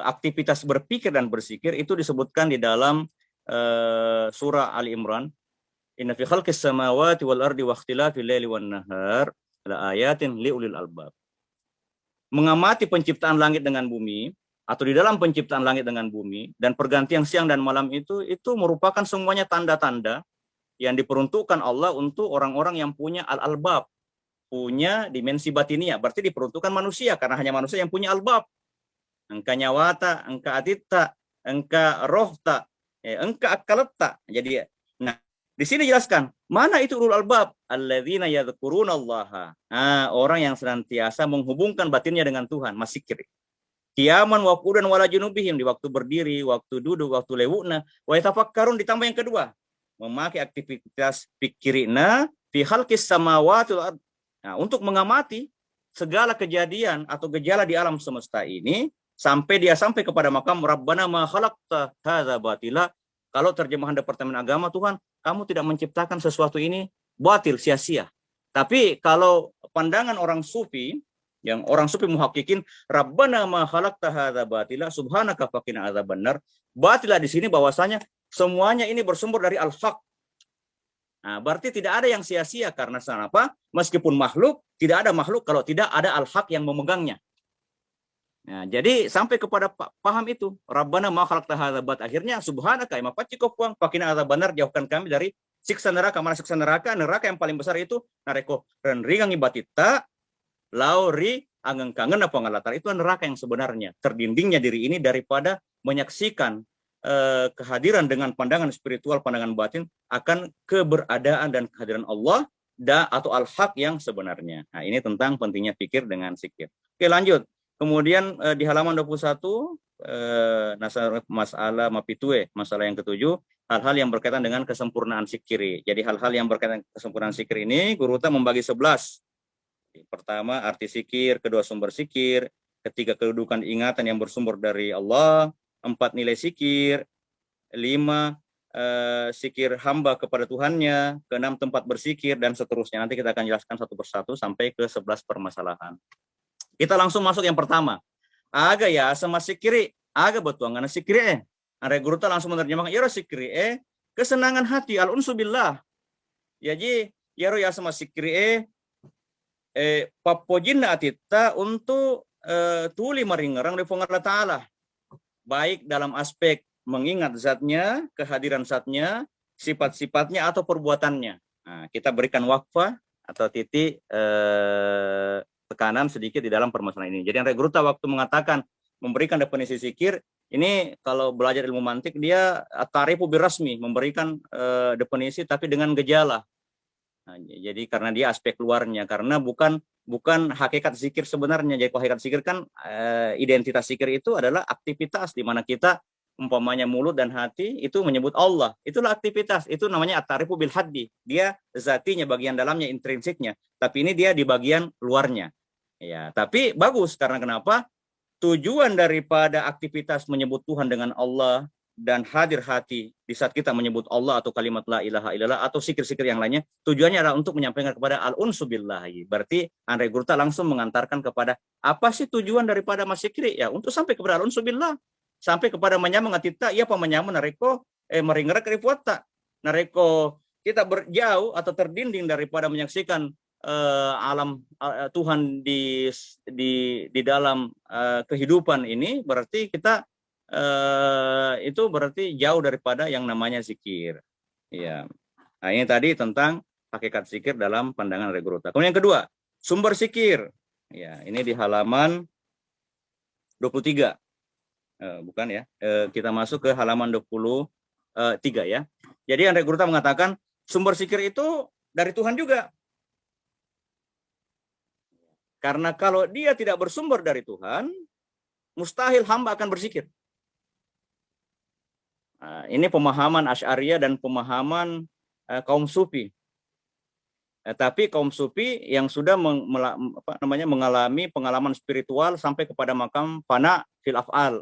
aktivitas berpikir dan berzikir, itu disebutkan di dalam surah Ali Imran. Inna fi khalqis samawati wal ardi wa ikhtilafil laili wan nahar la ayatin liulil albab. Mengamati penciptaan langit dengan bumi, atau di dalam penciptaan langit dengan bumi dan pergantian siang dan malam itu merupakan semuanya tanda-tanda yang diperuntukkan Allah untuk orang-orang yang punya al-albab, punya dimensi batinia. Berarti diperuntukkan manusia, karena hanya manusia yang punya albab. Engka nyawata, engka atita, engka rohta, engka akalata. Jadi, nah, di sini jelaskan, mana itu ulul albab? Alladzina yadhkurunallaha. Nah, orang yang senantiasa menghubungkan batinnya dengan Tuhan, masikir. Qiyaman wa qu'udan wala junubihim, di waktu berdiri, waktu duduk, waktu lewukna, wa yatafakkarun, ditambah yang kedua, memakai aktivitas pikirina fi khalqis samawati wal ard. Nah, untuk mengamati segala kejadian atau gejala di alam semesta ini, sampai kepada makam Rabbana ma khalaqta hadza batila. Kalau terjemahan Departemen Agama, Tuhan, kamu tidak menciptakan sesuatu ini batil, sia-sia. Tapi kalau pandangan orang sufi, yang orang sufi muhakkikin, Rabbana ma khalaqta hadza batila subhanaka faqina adzabannar. Batila di sini bahwasanya semuanya ini bersumber dari al-haq. Nah, berarti tidak ada yang sia-sia, karena kenapa? Meskipun makhluk, tidak ada makhluk kalau tidak ada al-haq yang memegangnya. Nah, jadi sampai kepada paham itu, Rabbana ma khalaqta hadza bat, akhirnya subhanaka ma pacikofuang faqina adzabannar, jauhkan kami dari siksa neraka. Mana siksa neraka? Neraka yang paling besar itu nareko renringang ibatita lauri angeng kangen apa ngalatar, itu neraka yang sebenarnya. Terdindingnya diri ini daripada menyaksikan kehadiran dengan pandangan spiritual, pandangan batin akan keberadaan dan kehadiran Allah atau al-haq yang sebenarnya. Nah, ini tentang pentingnya pikir dengan zikir. Oke, lanjut. Kemudian di halaman 21 nasar masalah mapitue, masalah yang ketujuh, hal-hal yang berkaitan dengan kesempurnaan zikir. Jadi hal-hal yang berkaitan dengan kesempurnaan zikir ini Guru membagi 11. Pertama, arti zikir, kedua, sumber zikir, ketiga, kedudukan ingatan yang bersumber dari Allah, 4, nilai zikir, 5, zikir hamba kepada Tuhannya, ke-6, tempat berzikir, dan seterusnya. Nanti kita akan jelaskan satu persatu sampai ke 11 permasalahan. Kita langsung masuk yang pertama. Aga ya sama zikiri, aga betuangan zikiri. Are guru langsung menerjemahkan ya zikiri kesenangan hati, al-unsu billah. Jadi ya sama zikiri papojinna atita untuk tuli maringerang dari Allah Ta'ala. Baik dalam aspek mengingat zatnya, kehadiran zatnya, sifat-sifatnya atau perbuatannya. Nah, kita berikan wakfah atau titik tekanan sedikit di dalam permasalahan ini. Jadi Andre Gruta waktu mengatakan memberikan definisi zikir, ini kalau belajar ilmu mantik dia tarifu birasmi, memberikan definisi tapi dengan gejala. Nah, jadi karena dia aspek luarnya, karena bukan hakikat zikir sebenarnya. Jadi hakikat zikir kan identitas zikir itu adalah aktivitas di mana kita umpamanya mulut dan hati itu menyebut Allah. Itulah aktivitas. Itu namanya at-tarifu bil haddi. Dia zatinya, bagian dalamnya, intrinsiknya. Tapi ini dia di bagian luarnya. Ya, tapi bagus karena kenapa? Tujuan daripada aktivitas menyebut Tuhan dengan Allah dan hadir hati di saat kita menyebut Allah atau kalimat la ilaha illallah atau zikir-zikir yang lainnya, tujuannya adalah untuk menyampaikan kepada al-unsu billahi. Berarti Andre Gurta langsung mengantarkan kepada apa sih tujuan daripada masikri? Ya, untuk sampai kepada al-unsu billah. Sampai kepada menyamang atita, ia pemenyamun nareko meringerak rifuata. Nareko kita berjauh atau terdinding daripada menyaksikan alam Tuhan di dalam kehidupan ini, berarti kita itu berarti jauh daripada yang namanya zikir. Ya. Nah, ini tadi tentang hakikat zikir dalam pandangan Regrota. Kemudian yang kedua, sumber zikir. Ya, ini di halaman 23. Bukan ya. Kita masuk ke halaman 23 ya. Jadi Andre Gurta mengatakan sumber zikir itu dari Tuhan juga. Karena kalau dia tidak bersumber dari Tuhan, mustahil hamba akan berzikir. Nah, ini pemahaman Asy'ariyah dan pemahaman kaum sufi. Tapi kaum sufi yang sudah mengalami pengalaman spiritual sampai kepada makam fana fil af'al.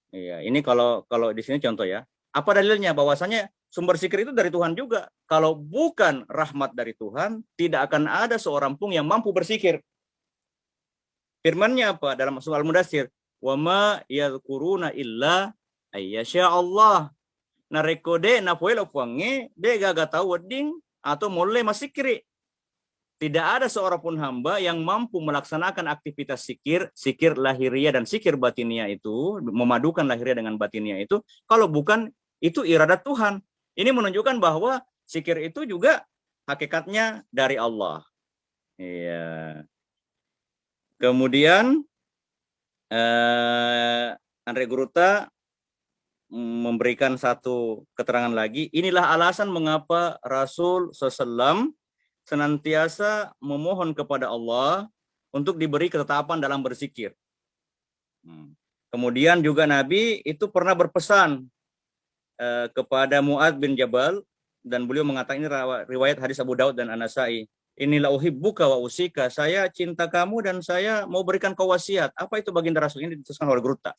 Iya, ini kalau di sini contoh ya. Apa dalilnya? Bahwasanya sumber zikir itu dari Tuhan juga. Kalau bukan rahmat dari Tuhan, tidak akan ada seorang pun yang mampu berzikir. Firman-Nya apa dalam surah Al-Mudatsir? Wa ma yadhkuruna illa ayyasha Allah. Na rekode na poelo fuange de gaga tahu wedding atau mulai masikri. Tidak ada seorang pun hamba yang mampu melaksanakan aktivitas zikir lahiriah dan zikir batiniah itu, memadukan lahiriah dengan batiniah itu, kalau bukan itu iradat Tuhan. Ini menunjukkan bahwa zikir itu juga hakikatnya dari Allah. Iya. Kemudian Andre Guruta memberikan satu keterangan lagi. Inilah alasan mengapa Rasul SAW senantiasa memohon kepada Allah untuk diberi ketetapan dalam berzikir. Kemudian juga Nabi itu pernah berpesan kepada Mu'adz bin Jabal, dan beliau mengatakan, ini riwayat hadis Abu Daud dan An-Nasai, inilah uhibbuka wa usika, saya cinta kamu dan saya mau berikan kau wasiat. Apa itu baginda Rasul? Ini dituliskan oleh Gruta.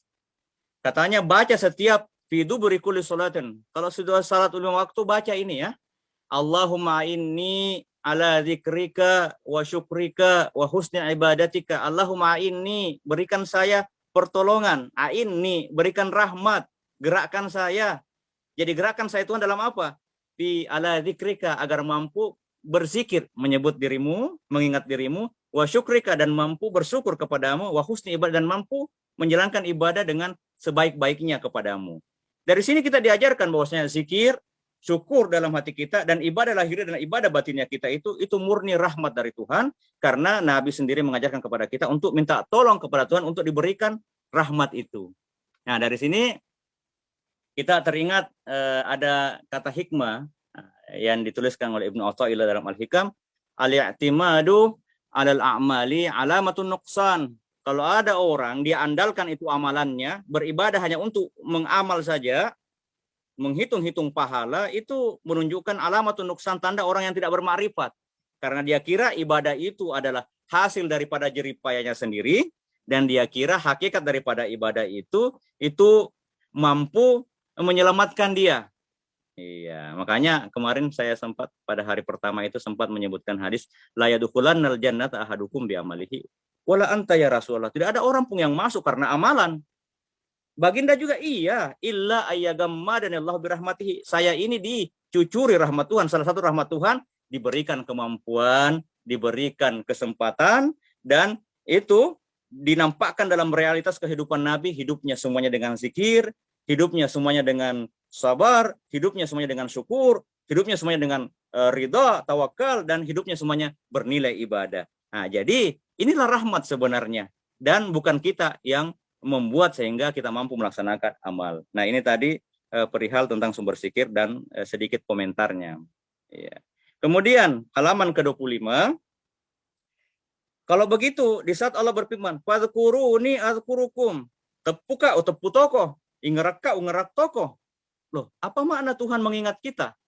Katanya baca setiap fi duburi kulli sholatin. Kalau sudah salat lima waktu baca ini ya. Allahumma inni ala dzikrika wa syukrika wa husni ibadatika. Allahumma inni, berikan saya pertolongan. A'inni, berikan rahmat, gerakkan saya. Jadi gerakkan saya Tuhan dalam apa? Fi ala dzikrika, agar mampu berzikir, menyebut dirimu, mengingat dirimu, wa syukrika, dan mampu bersyukur kepadamu, wa husni ibadah, dan mampu menjalankan ibadah dengan sebaik-baiknya kepadamu. Dari sini kita diajarkan bahwasanya zikir, syukur dalam hati kita, dan ibadah lahir dan ibadah batinnya kita itu murni rahmat dari Tuhan, karena Nabi sendiri mengajarkan kepada kita untuk minta tolong kepada Tuhan untuk diberikan rahmat itu. Nah, dari sini kita teringat ada kata hikmah yang dituliskan oleh Ibnu Athaillah dalam Al-Hikam, al-i'timadu 'alal a'mali alamatun nuqsan. Kalau ada orang dia andalkan itu amalannya, beribadah hanya untuk mengamal saja, menghitung-hitung pahala, itu menunjukkan alamatun nuqsan, tanda orang yang tidak bermakrifat. Karena dia kira ibadah itu adalah hasil daripada jerih payahnya sendiri, dan dia kira hakikat daripada ibadah itu mampu menyelamatkan dia. Iya, makanya kemarin saya sempat pada hari pertama itu sempat menyebutkan hadis la yadkhulannal jannata ahadukum bi amalihi wala anta ya Rasulullah. Tidak ada orang pun yang masuk karena amalan. Baginda juga iya, illa ayyagammadanallahu birahmatihi. Saya ini dicucuri rahmat Tuhan. Salah satu rahmat Tuhan, diberikan kemampuan, diberikan kesempatan, dan itu dinampakkan dalam realitas kehidupan Nabi, hidupnya semuanya dengan zikir, hidupnya semuanya dengan sabar, hidupnya semuanya dengan syukur, hidupnya semuanya dengan ridha, tawakal, dan hidupnya semuanya bernilai ibadah. Nah, jadi inilah rahmat sebenarnya, dan bukan kita yang membuat sehingga kita mampu melaksanakan amal. Nah, ini tadi perihal tentang sumber zikir dan sedikit komentarnya. Ya. Kemudian halaman ke-25. Kalau begitu, di saat Allah berfirman, "Fadhkuruni azkurukum." Tepuka atau tepu toko, ingerakka ungerak toko. Loh, apa makna Tuhan mengingat kita?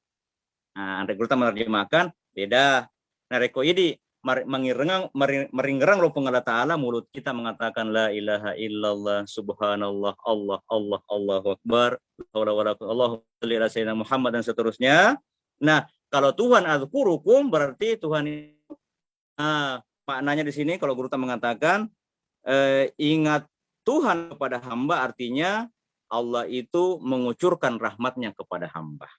Nah, Regruta menerjemahkan beda. Nah, reko ini meringerang lo pengalat ta'ala, mulut kita mengatakan la ilaha illallah subhanallah Allahu akbar Allahu sayyidina Muhammad dan seterusnya. Nah, kalau Tuhan azkurukum berarti Tuhan itu maknanya di sini kalau Guruta mengatakan ingat Tuhan kepada hamba artinya Allah itu mengucurkan rahmatnya kepada hamba.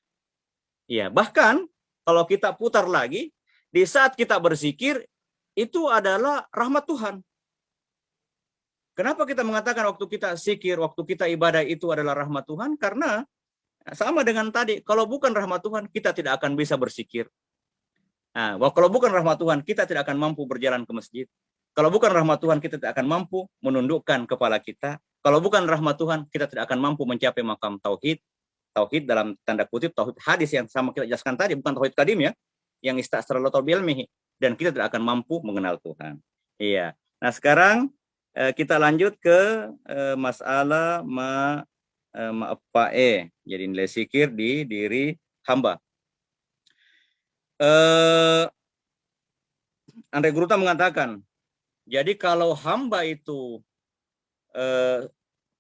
Ya, bahkan kalau kita putar lagi, di saat kita berzikir, itu adalah rahmat Tuhan. Kenapa kita mengatakan waktu kita zikir, waktu kita ibadah itu adalah rahmat Tuhan? Karena sama dengan tadi, kalau bukan rahmat Tuhan, kita tidak akan bisa berzikir. Nah, kalau bukan rahmat Tuhan, kita tidak akan mampu berjalan ke masjid. Kalau bukan rahmat Tuhan, kita tidak akan mampu menundukkan kepala kita. Kalau bukan rahmat Tuhan, kita tidak akan mampu mencapai makam tauhid. Tauhid dalam tanda kutip tauhid hadis yang sama kita jelaskan tadi, bukan tauhid kadim ya, yang istasralatu bilmihi, dan kita tidak akan mampu mengenal Tuhan. Iya. Nah, sekarang kita lanjut ke masalah ma'apae. Jadi nilai zikir di diri hamba. Andre Guruta mengatakan, jadi kalau hamba itu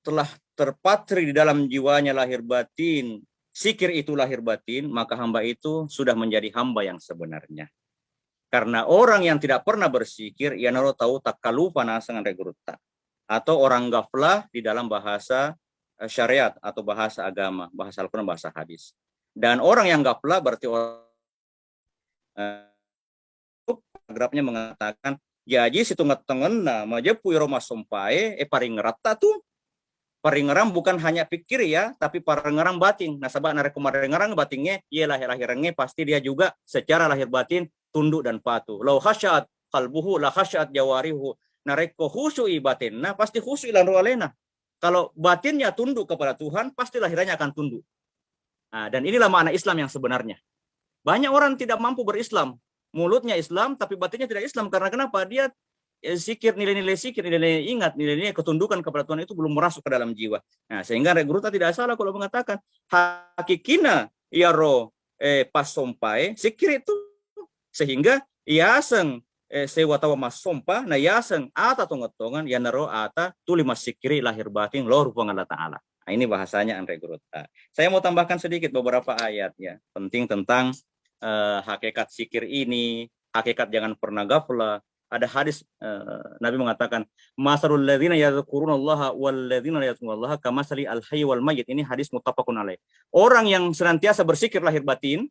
telah terpatri di dalam jiwanya lahir batin, zikir itu lahir batin, maka hamba itu sudah menjadi hamba yang sebenarnya. Karena orang yang tidak pernah berzikir, ya naro tahu takalupa nasangan regruta, atau orang gaflah di dalam bahasa syariat atau bahasa agama, bahasa Al-Quran, bahasa hadis. Dan orang yang gaflah berarti orang paragrafnya mengatakan jadi situ ngatengen nama aja puiro masompai paring rata tuh paringerang bukan hanya pikir ya, tapi paringerang batin. Nah, sabak narek paringerang batinnya, ia lahir-lahirnya pasti dia juga secara lahir batin tunduk dan patuh. Lau khasyat qalbuhu la khasyat jawarihu. Narek khusyui batin. Nah, pasti khusyui lan rualena. Kalau batinnya tunduk kepada Tuhan, pasti lahirnya akan tunduk. Nah, dan inilah makna Islam yang sebenarnya. Banyak orang tidak mampu berislam. Mulutnya Islam, tapi batinnya tidak Islam. Karena kenapa? Dia zikir, nilai-nilai zikir, nilai-nilai ingat, nilai-nilai ketundukan kepada Tuhan itu belum merasuk ke dalam jiwa. Nah, sehingga Regruta tidak salah kalau mengatakan hakikina ya ro pas sompai zikir itu sehingga iaseng sewa tawa mas sompa na iaseng ata tongotongan ya naro ata tuli mas zikiri lahir batin lor Allah Ta'ala. Nah, ini bahasanya Regruta. Saya mau tambahkan sedikit beberapa ayat ya penting tentang hakikat zikir ini, hakikat jangan pernah ghaflah. Ada hadis Nabi mengatakan masarul ladzina yadhkurunallaha wal ladzina la yadhkurunallaha kamasali al-hayy wal mayyit. Ini hadis muttafaqun alaih. Orang yang senantiasa berzikir lahir batin,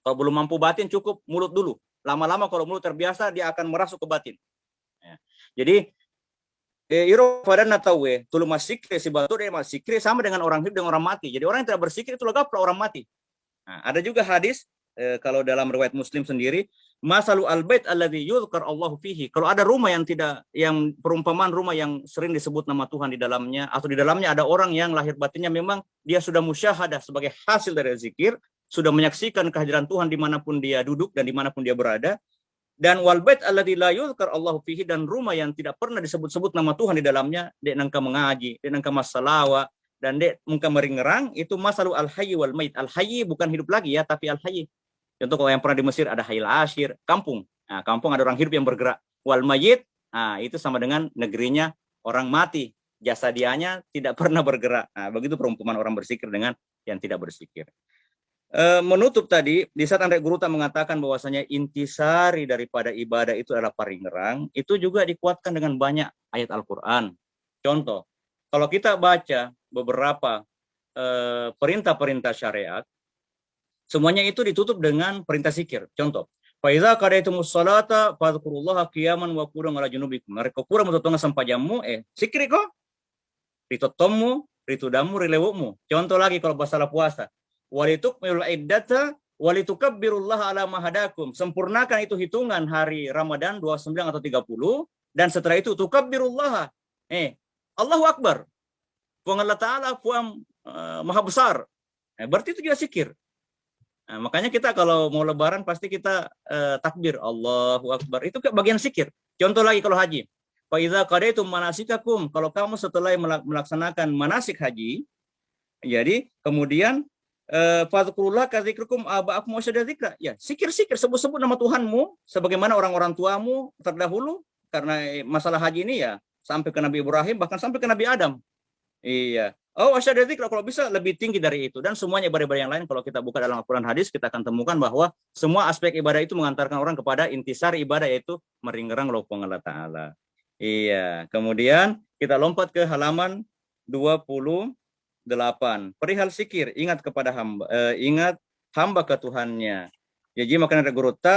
kalau belum mampu batin cukup mulut dulu. Lama-lama kalau mulut terbiasa dia akan merasuk ke batin. Ya. Jadi iro padana tawe tulu masikre si batu dia masikre sama dengan orang hidup dengan orang mati. Jadi orang yang tidak berzikir itu gaflah orang mati. Nah, ada juga hadis kalau dalam riwayat Muslim sendiri, masalu al-bait alladzi yuzkar Allahu fihi. Kalau ada rumah yang perumpamaan rumah yang sering disebut nama Tuhan di dalamnya, atau di dalamnya ada orang yang lahir batinnya memang dia sudah musyahadah sebagai hasil dari zikir, sudah menyaksikan kehadiran Tuhan dimanapun dia duduk dan dimanapun dia berada. Dan wal bait alladzi la yuzkar Allahu fihi, dan rumah yang tidak pernah disebut-sebut nama Tuhan di dalamnya, dek nangka mengaji, dek nangka masalawa, dan dek muka meringerang, itu masalu al-hayy wal mayit. Al-hayy bukan hidup lagi ya, tapi al-hayy. Contoh kalau yang pernah di Mesir ada Hayil Ashir, kampung. Nah, kampung ada orang hidup yang bergerak. Wal mayyit, nah, itu sama dengan negerinya orang mati. Jasa dianya tidak pernah bergerak. Nah, begitu perumpamaan orang berzikir dengan yang tidak berzikir. Menutup tadi, di saat Andre Guruta mengatakan bahwasanya intisari daripada ibadah itu adalah paringerang, itu juga dikuatkan dengan banyak ayat Al-Quran. Contoh, kalau kita baca beberapa perintah-perintah syariat, semuanya itu ditutup dengan perintah zikir. Contoh, Fa iza qadaytumus salata fadhkurullaha qiyaman wa qu'udan ala junubikum. Mereka pura mutotonga sampajamu sikri ko rito tomu rito damu rilewumu. Contoh lagi kalau masalah puasa. Walitukmilul iddata walitukabbirullaha ala mahadakum. Sempurnakan itu hitungan hari Ramadan 29 atau 30 dan setelah itu tukabbirullaha. Allahu Akbar. Puang Allah Ta'ala puang maha besar. Berarti itu juga zikir. Nah, makanya kita kalau mau lebaran pasti kita takbir Allahu Akbar. Itu bagian zikir. Contoh lagi kalau haji. Fa idza qadaitum manasikakum, kalau kamu setelah melaksanakan manasik haji, jadi kemudian fadhkurullah kadzikrukum aba'akum wa syadadzikra. Ya, zikir-zikir, sebut-sebut nama Tuhanmu sebagaimana orang-orang tuamu terdahulu, karena masalah haji ini ya sampai ke Nabi Ibrahim, bahkan sampai ke Nabi Adam. Iya. Oh, asyadadzikra, kalau bisa lebih tinggi dari itu. Dan semuanya ibadah-ibadah yang lain kalau kita buka dalam Al-Quran hadis, kita akan temukan bahwa semua aspek ibadah itu mengantarkan orang kepada intisar ibadah, yaitu meringerang lopong Allah Ta'ala. Iya. Kemudian kita lompat ke halaman 28. Perihal zikir, ingat kepada hamba, ingat hamba ke Tuhannya. Jadi makanya ada gurutta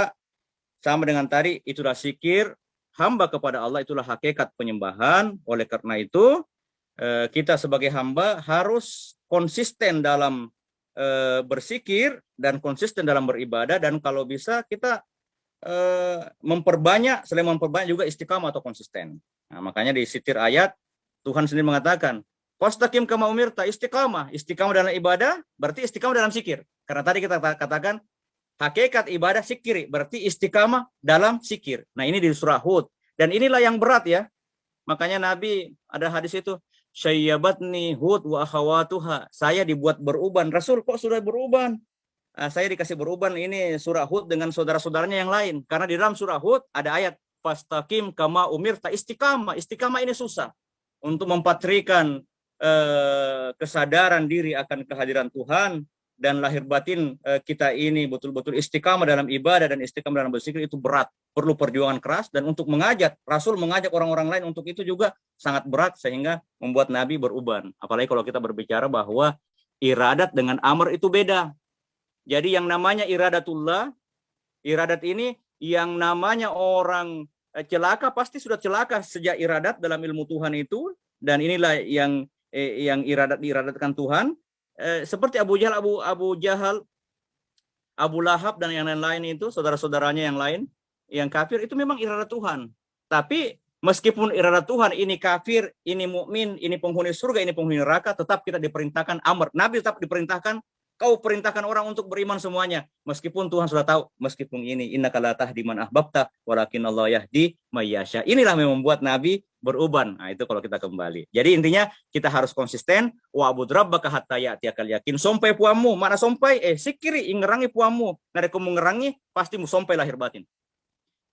sama dengan tadi, itulah zikir, hamba kepada Allah itulah hakikat penyembahan. Oleh karena itu kita sebagai hamba harus konsisten dalam berzikir dan konsisten dalam beribadah, dan kalau bisa kita memperbanyak, selain memperbanyak juga istiqamah atau konsisten. Nah, makanya di sitir ayat Tuhan sendiri mengatakan fastaqim kama umirta, istiqamah dalam ibadah berarti istiqamah dalam zikir, karena tadi kita katakan hakikat ibadah zikir berarti istiqamah dalam zikir. Nah, ini di surah Hud, dan inilah yang berat ya. Makanya Nabi ada hadis itu, syayyabatni Hud wa akhawatuha, saya dibuat beruban. Rasul, kok sudah beruban? Saya dikasih beruban ini surah Hud dengan saudara-saudaranya yang lain, karena di dalam surah Hud ada ayat fastaqim kama umirta, istiqamah. Istiqamah ini susah untuk mempatrikan kesadaran diri akan kehadiran Tuhan dan lahir batin kita ini betul-betul istiqamah dalam ibadah dan istiqamah dalam berzikir, itu berat, perlu perjuangan keras. Dan untuk Rasul mengajak orang-orang lain untuk itu juga sangat berat, sehingga membuat Nabi beruban. Apalagi kalau kita berbicara bahwa iradat dengan amr itu beda. Jadi yang namanya iradatullah, iradat ini yang namanya orang celaka pasti sudah celaka sejak iradat dalam ilmu Tuhan itu, dan inilah yang diiradatkan Tuhan. Seperti Abu Jahal, Abu Lahab dan yang lain-lain itu, saudara-saudaranya yang lain yang kafir, itu memang iradat Tuhan. Tapi meskipun iradat Tuhan ini kafir, ini mukmin, ini penghuni surga, ini penghuni neraka, tetap kita diperintahkan amr. Nabi tetap diperintahkan, kau perintahkan orang untuk beriman semuanya. Meskipun Tuhan sudah tahu, meskipun ini innaka la tahdi man ahbabta walakin Allah yahdi may yasha. Inilah yang membuat Nabi beruban. Nah, itu kalau kita kembali. Jadi intinya kita harus konsisten, wa'bud rabbaka hatta ya'tiyakal yakin. Sompai puamu, mana sompai? Sikiri ingerangi puamu. Nare kamu ngerangi pasti mu sompai lahir batin.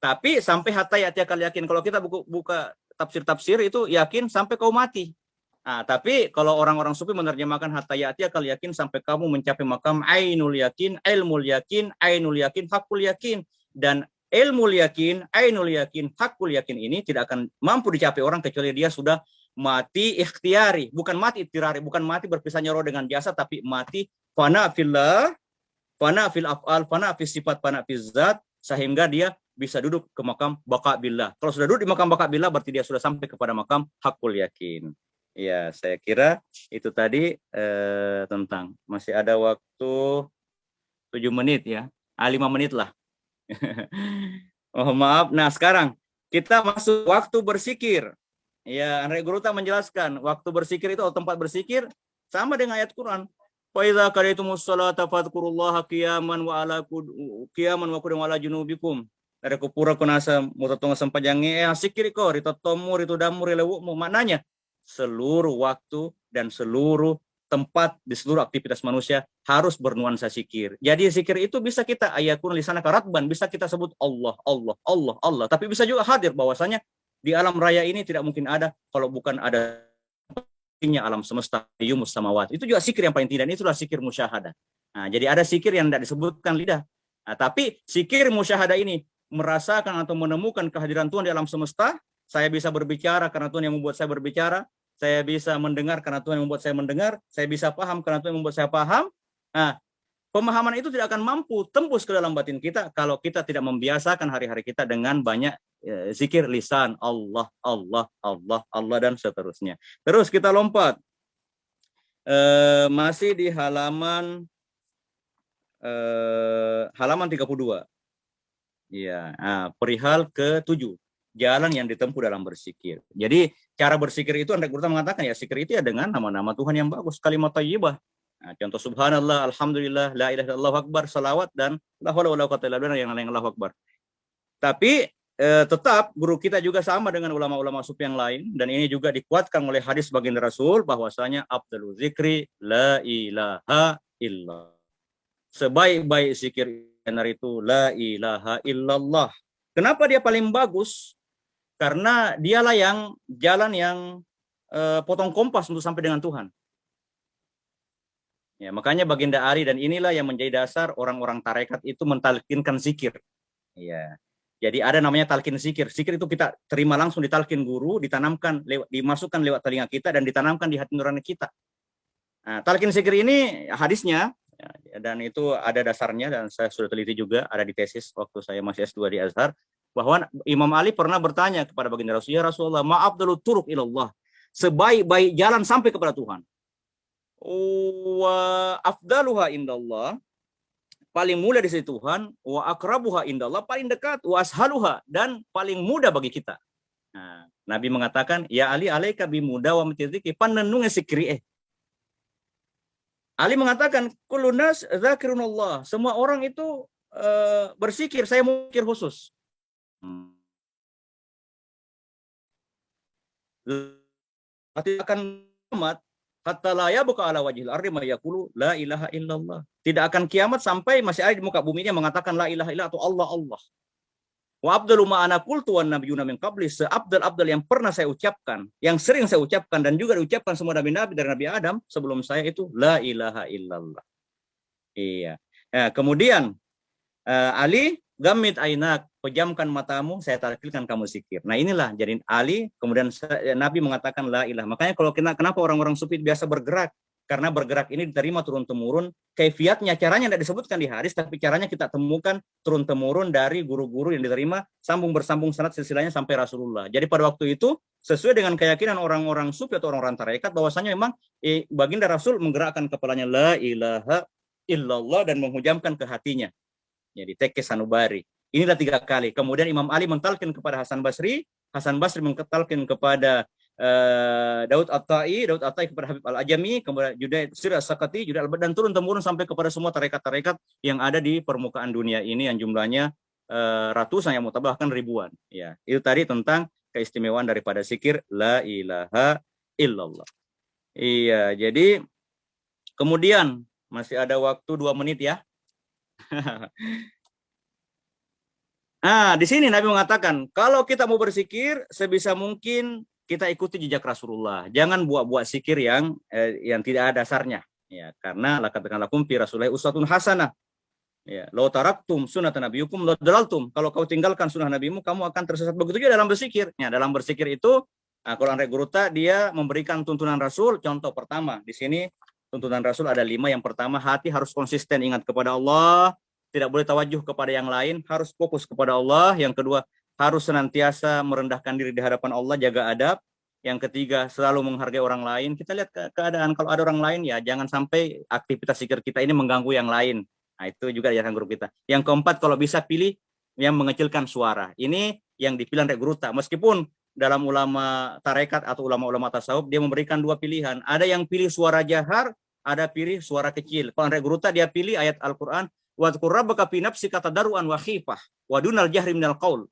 Tapi sampai hatta ya'tiyakal yakin. Kalau kita buka tafsir-tafsir itu yakin sampai kau mati. Nah, tapi kalau orang-orang sufi menerjemahkan hatta ya'tiyakal yakin, sampai kamu mencapai makam ainul yakin, ilmul yakin, ainul yakin, hakul yakin. Dan ilmul yakin, ainul yakin, hakul yakin ini tidak akan mampu dicapai orang kecuali dia sudah mati ikhtiari, bukan mati ittirari, bukan mati berpisahnya roh dengan jasad, tapi mati fana fillah, fana fil af'al, fana fil sifat, fana fil zat, sehingga dia bisa duduk ke makam baqa billah. Kalau sudah duduk di makam baqa billah berarti dia sudah sampai kepada makam hakul yakin. Ya, saya kira itu tadi tentang, masih ada waktu 7 menit ya. 5 menit lah. Oh, maaf. Nah, sekarang kita masuk waktu berzikir. Ya, Andre Guruta menjelaskan waktu berzikir itu, atau tempat berzikir sama dengan ayat Quran. Fa idza qara'tumus sholata fadhkurullaha qiyaman wa ala qu'udan wa ala junubikum. Dari kupura kunasa mutatonga sampajange zikir ko ritotomu ritudamu rilewumu. Maknanya seluruh waktu dan seluruh tempat di seluruh aktivitas manusia harus bernuansa zikir. Jadi zikir itu bisa kita ayakun lisana karatban, bisa kita sebut Allah, Allah, Allah, Allah. Tapi bisa juga hadir bahwasanya di alam raya ini tidak mungkin ada kalau bukan ada alam semesta, yumus samawat. Itu juga zikir yang paling tidak, itulah zikir musyahadah. Nah, jadi ada zikir yang tidak disebutkan lidah. Nah, tapi zikir musyahadah ini merasakan atau menemukan kehadiran Tuhan di alam semesta. Saya bisa berbicara karena Tuhan yang membuat saya berbicara. Saya bisa mendengar karena Tuhan yang membuat saya mendengar. Saya bisa paham karena Tuhan yang membuat saya paham. Nah, Pemahaman itu tidak akan mampu tembus ke dalam batin kita kalau kita tidak membiasakan hari-hari kita dengan banyak zikir lisan, Allah, Allah, Allah, Allah, dan seterusnya. Terus kita lompat. Masih di halaman 32. Ya, perihal ke-7. Jalan yang ditempuh dalam bersikir. Jadi cara bersikir itu Anda mengatakan ya, sikir itu ya dengan nama-nama Tuhan yang bagus, kalimat thayyibah. Nah, contoh subhanallah, alhamdulillah, la ilaha illallah, akbar, salawat, dan la haula wala quwwata illa billah yang lain, Allahu akbar. Tapi tetap guru kita juga sama dengan ulama-ulama sufi yang lain, dan ini juga dikuatkan oleh hadis baginda Rasul bahwasanya afdalul zikri la ilaha illallah. Sebaik-baik zikir itu la ilaha illallah. Kenapa dia paling bagus? Karena dialah yang jalan yang potong kompas untuk sampai dengan Tuhan. Ya, makanya baginda Ali, dan inilah yang menjadi dasar orang-orang tarekat itu mentalkinkan zikir. Ya. Jadi ada namanya talkin zikir. Zikir itu kita terima langsung ditalkin guru, ditanamkan, dimasukkan lewat telinga kita dan ditanamkan di hati nurani kita. Nah, talkin zikir ini hadisnya, dan itu ada dasarnya, dan saya sudah teliti juga, ada di tesis waktu saya masih S2 di Azhar, bahwa Imam Ali pernah bertanya kepada baginda Rasul, ya Rasulullah, maaf dulu turuk ilallah, sebaik-baik jalan sampai kepada Tuhan. Wa afdaluha indallah, paling mulia di sisi Tuhan, wa akrabuha indallah, paling dekat, wa ashaluha, dan paling mudah bagi kita. Nah, Nabi mengatakan, ya Ali alaika bimuda wa mitiziki, panenung sikri. Ali mengatakan, kullu nas dzakirunallah, semua orang itu bersikir, saya mikir khusus. Akan amat hatta la yabqa ala wajhil ardi may yaqulu la ilaha illallah. Tidak akan kiamat sampai masih ada di muka bumi ini yang mengatakan la ilaha illallah atau Allah, Allah. Wa abdalu ma ana qultu wan nabiyuna min qabli, seabdal-abdal yang pernah saya ucapkan, yang sering saya ucapkan dan juga diucapkan semua nabi-nabi dari Nabi Adam sebelum saya itu la ilaha illallah. Iya. Nah, kemudian Ali, gamit ainak, pejamkan matamu, saya taklilkan kamu zikir. Nah, inilah jadi Ali, kemudian Nabi mengatakan la ilah. Makanya kalau kenapa orang-orang sufi biasa bergerak? Karena bergerak ini diterima turun-temurun, kaifiatnya, caranya tidak disebutkan di hadis, tapi caranya kita temukan turun-temurun dari guru-guru yang diterima, sambung bersambung sanad silsilahnya sampai Rasulullah. Jadi pada waktu itu, sesuai dengan keyakinan orang-orang sufi atau orang-orang tarekat, bahwasanya memang baginda Rasul menggerakkan kepalanya la ilaha illallah dan menghujamkan ke hatinya. Jadi tekes sanubari. Inilah 3 kali. Kemudian Imam Ali mentalkin kepada Hasan Basri mentalkin kepada Daud At-Tai kepada Habib Al-Ajami, kemudian Junaid As-Sakati, Junaid Al-Baghdadi, dan turun-temurun sampai kepada semua tarekat-tarekat yang ada di permukaan dunia ini yang jumlahnya ratusan, yang bahkan ribuan. Ya, itu tadi tentang keistimewaan daripada zikir la ilaha illallah. Iya, jadi kemudian masih ada waktu 2 menit ya. Di sini Nabi mengatakan, kalau kita mau berzikir sebisa mungkin kita ikuti jejak Rasulullah. Jangan buat-buat zikir yang tidak ada dasarnya. Ya, karena laqad kana lakum fi Rasulillahi uswatun hasanah. Ya, law taraktum sunnatan nabiyyikum la dalaltum. Kalau kau tinggalkan sunnah nabimu, kamu akan tersesat. Begitu juga dalam berzikir. Ya, dalam berzikir itu, Quran Regruta dia memberikan tuntunan Rasul. Contoh pertama, di sini tuntunan Rasul ada 5. Yang pertama, hati harus konsisten ingat kepada Allah, tidak boleh tawajuh kepada yang lain, harus fokus kepada Allah. Yang kedua, harus senantiasa merendahkan diri di hadapan Allah, jaga adab. Yang ketiga, selalu menghargai orang lain. Kita lihat keadaan, kalau ada orang lain ya jangan sampai aktivitas zikir kita ini mengganggu yang lain. Nah, itu juga diajarkan guru kita. Yang keempat, kalau bisa pilih yang mengecilkan suara. Ini yang dipilih oleh guru kita. Meskipun dalam ulama tarekat atau ulama-ulama tasawuf dia memberikan 2 pilihan. Ada yang pilih suara jahar, ada pilih suara kecil. Kalau Andre Guruta dia pilih ayat Al-Qur'an, wa dzkur rabbaka fi nafsika tadarruan wa khifah wa dunal jahri minal qaul.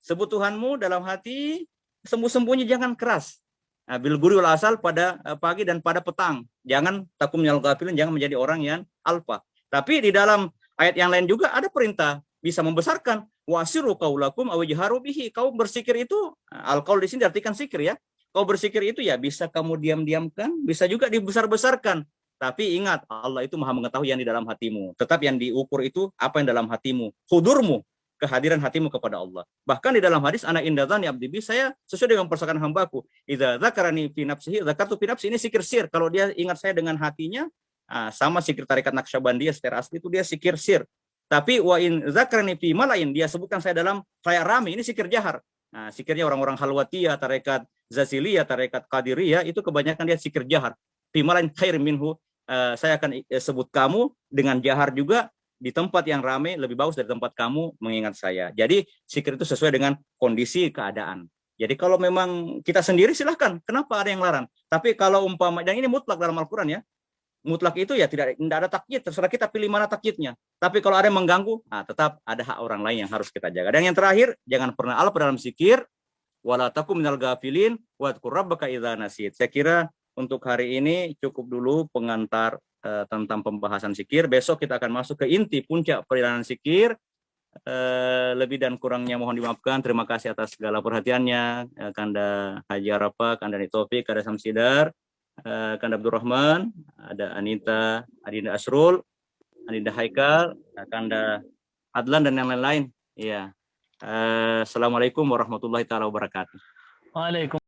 Sebut Tuhanmu dalam hati, sembunyi-sembunyi, jangan keras. Nah, bil guri wal asal, pada pagi dan pada petang. Jangan takum minal ghafilin, jangan menjadi orang yang alfa. Tapi di dalam ayat yang lain juga ada perintah bisa membesarkan, wasiru qaulakum aw jaharu bihi. Kau bersikir itu, al-qaul di sini diartikan zikir ya. Kau bersikir itu ya bisa kamu diam-diamkan, bisa juga dibesar-besarkan. Tapi ingat, Allah itu Maha mengetahui yang di dalam hatimu. Tetap yang diukur itu apa yang dalam hatimu, hudurmu, kehadiran hatimu kepada Allah. Bahkan di dalam hadis, ana indadzani abdi bi, saya sesuai dengan persakaan hambaku. Idza dzakarani fi nafsihi dzakartu fi nafsi, ini zikir sir. Kalau dia ingat saya dengan hatinya, Sama zikir tarekat Naqsyabandiyah secara asli itu dia zikir sir. Tapi wa in zakarni fi malain, dia sebutkan saya dalam kayak rame, ini zikir jahar. Zikirnya orang-orang Halwatiyah, tarekat Zaziliyah, tarekat Qadiriyah itu kebanyakan dia zikir jahar. Fi malain khair minhu, saya akan sebut kamu dengan jahar juga di tempat yang ramai, lebih bagus dari tempat kamu mengingat saya. Jadi zikir itu sesuai dengan kondisi keadaan. Jadi kalau memang kita sendiri silahkan, kenapa ada yang larang? Tapi kalau umpama, dan ini mutlak dalam Al-Quran ya, mutlak itu ya tidak ada takyid, terserah kita pilih mana takyidnya. Tapi kalau ada yang mengganggu, tetap ada hak orang lain yang harus kita jaga. Dan yang terakhir, jangan pernah alpa dalam zikir, wala takum minal ghafilin wadhkur rabbaka idza nasit. Saya kira untuk hari ini cukup dulu pengantar tentang pembahasan zikir. Besok kita akan masuk ke inti puncak perjalanan zikir. Lebih dan kurangnya mohon dimaafkan. Terima kasih atas segala perhatiannya. Kanda Haji Arafah, Kanda Nitofik, Kanda Samsidar, Kanda Abdurrahman, ada Anita, Adinda Asrul, Adinda Haikal, Kanda Adlan dan yang lain-lain. Iya. Assalamualaikum warahmatullahi taala wabarakatuh. Waalaikumsalam.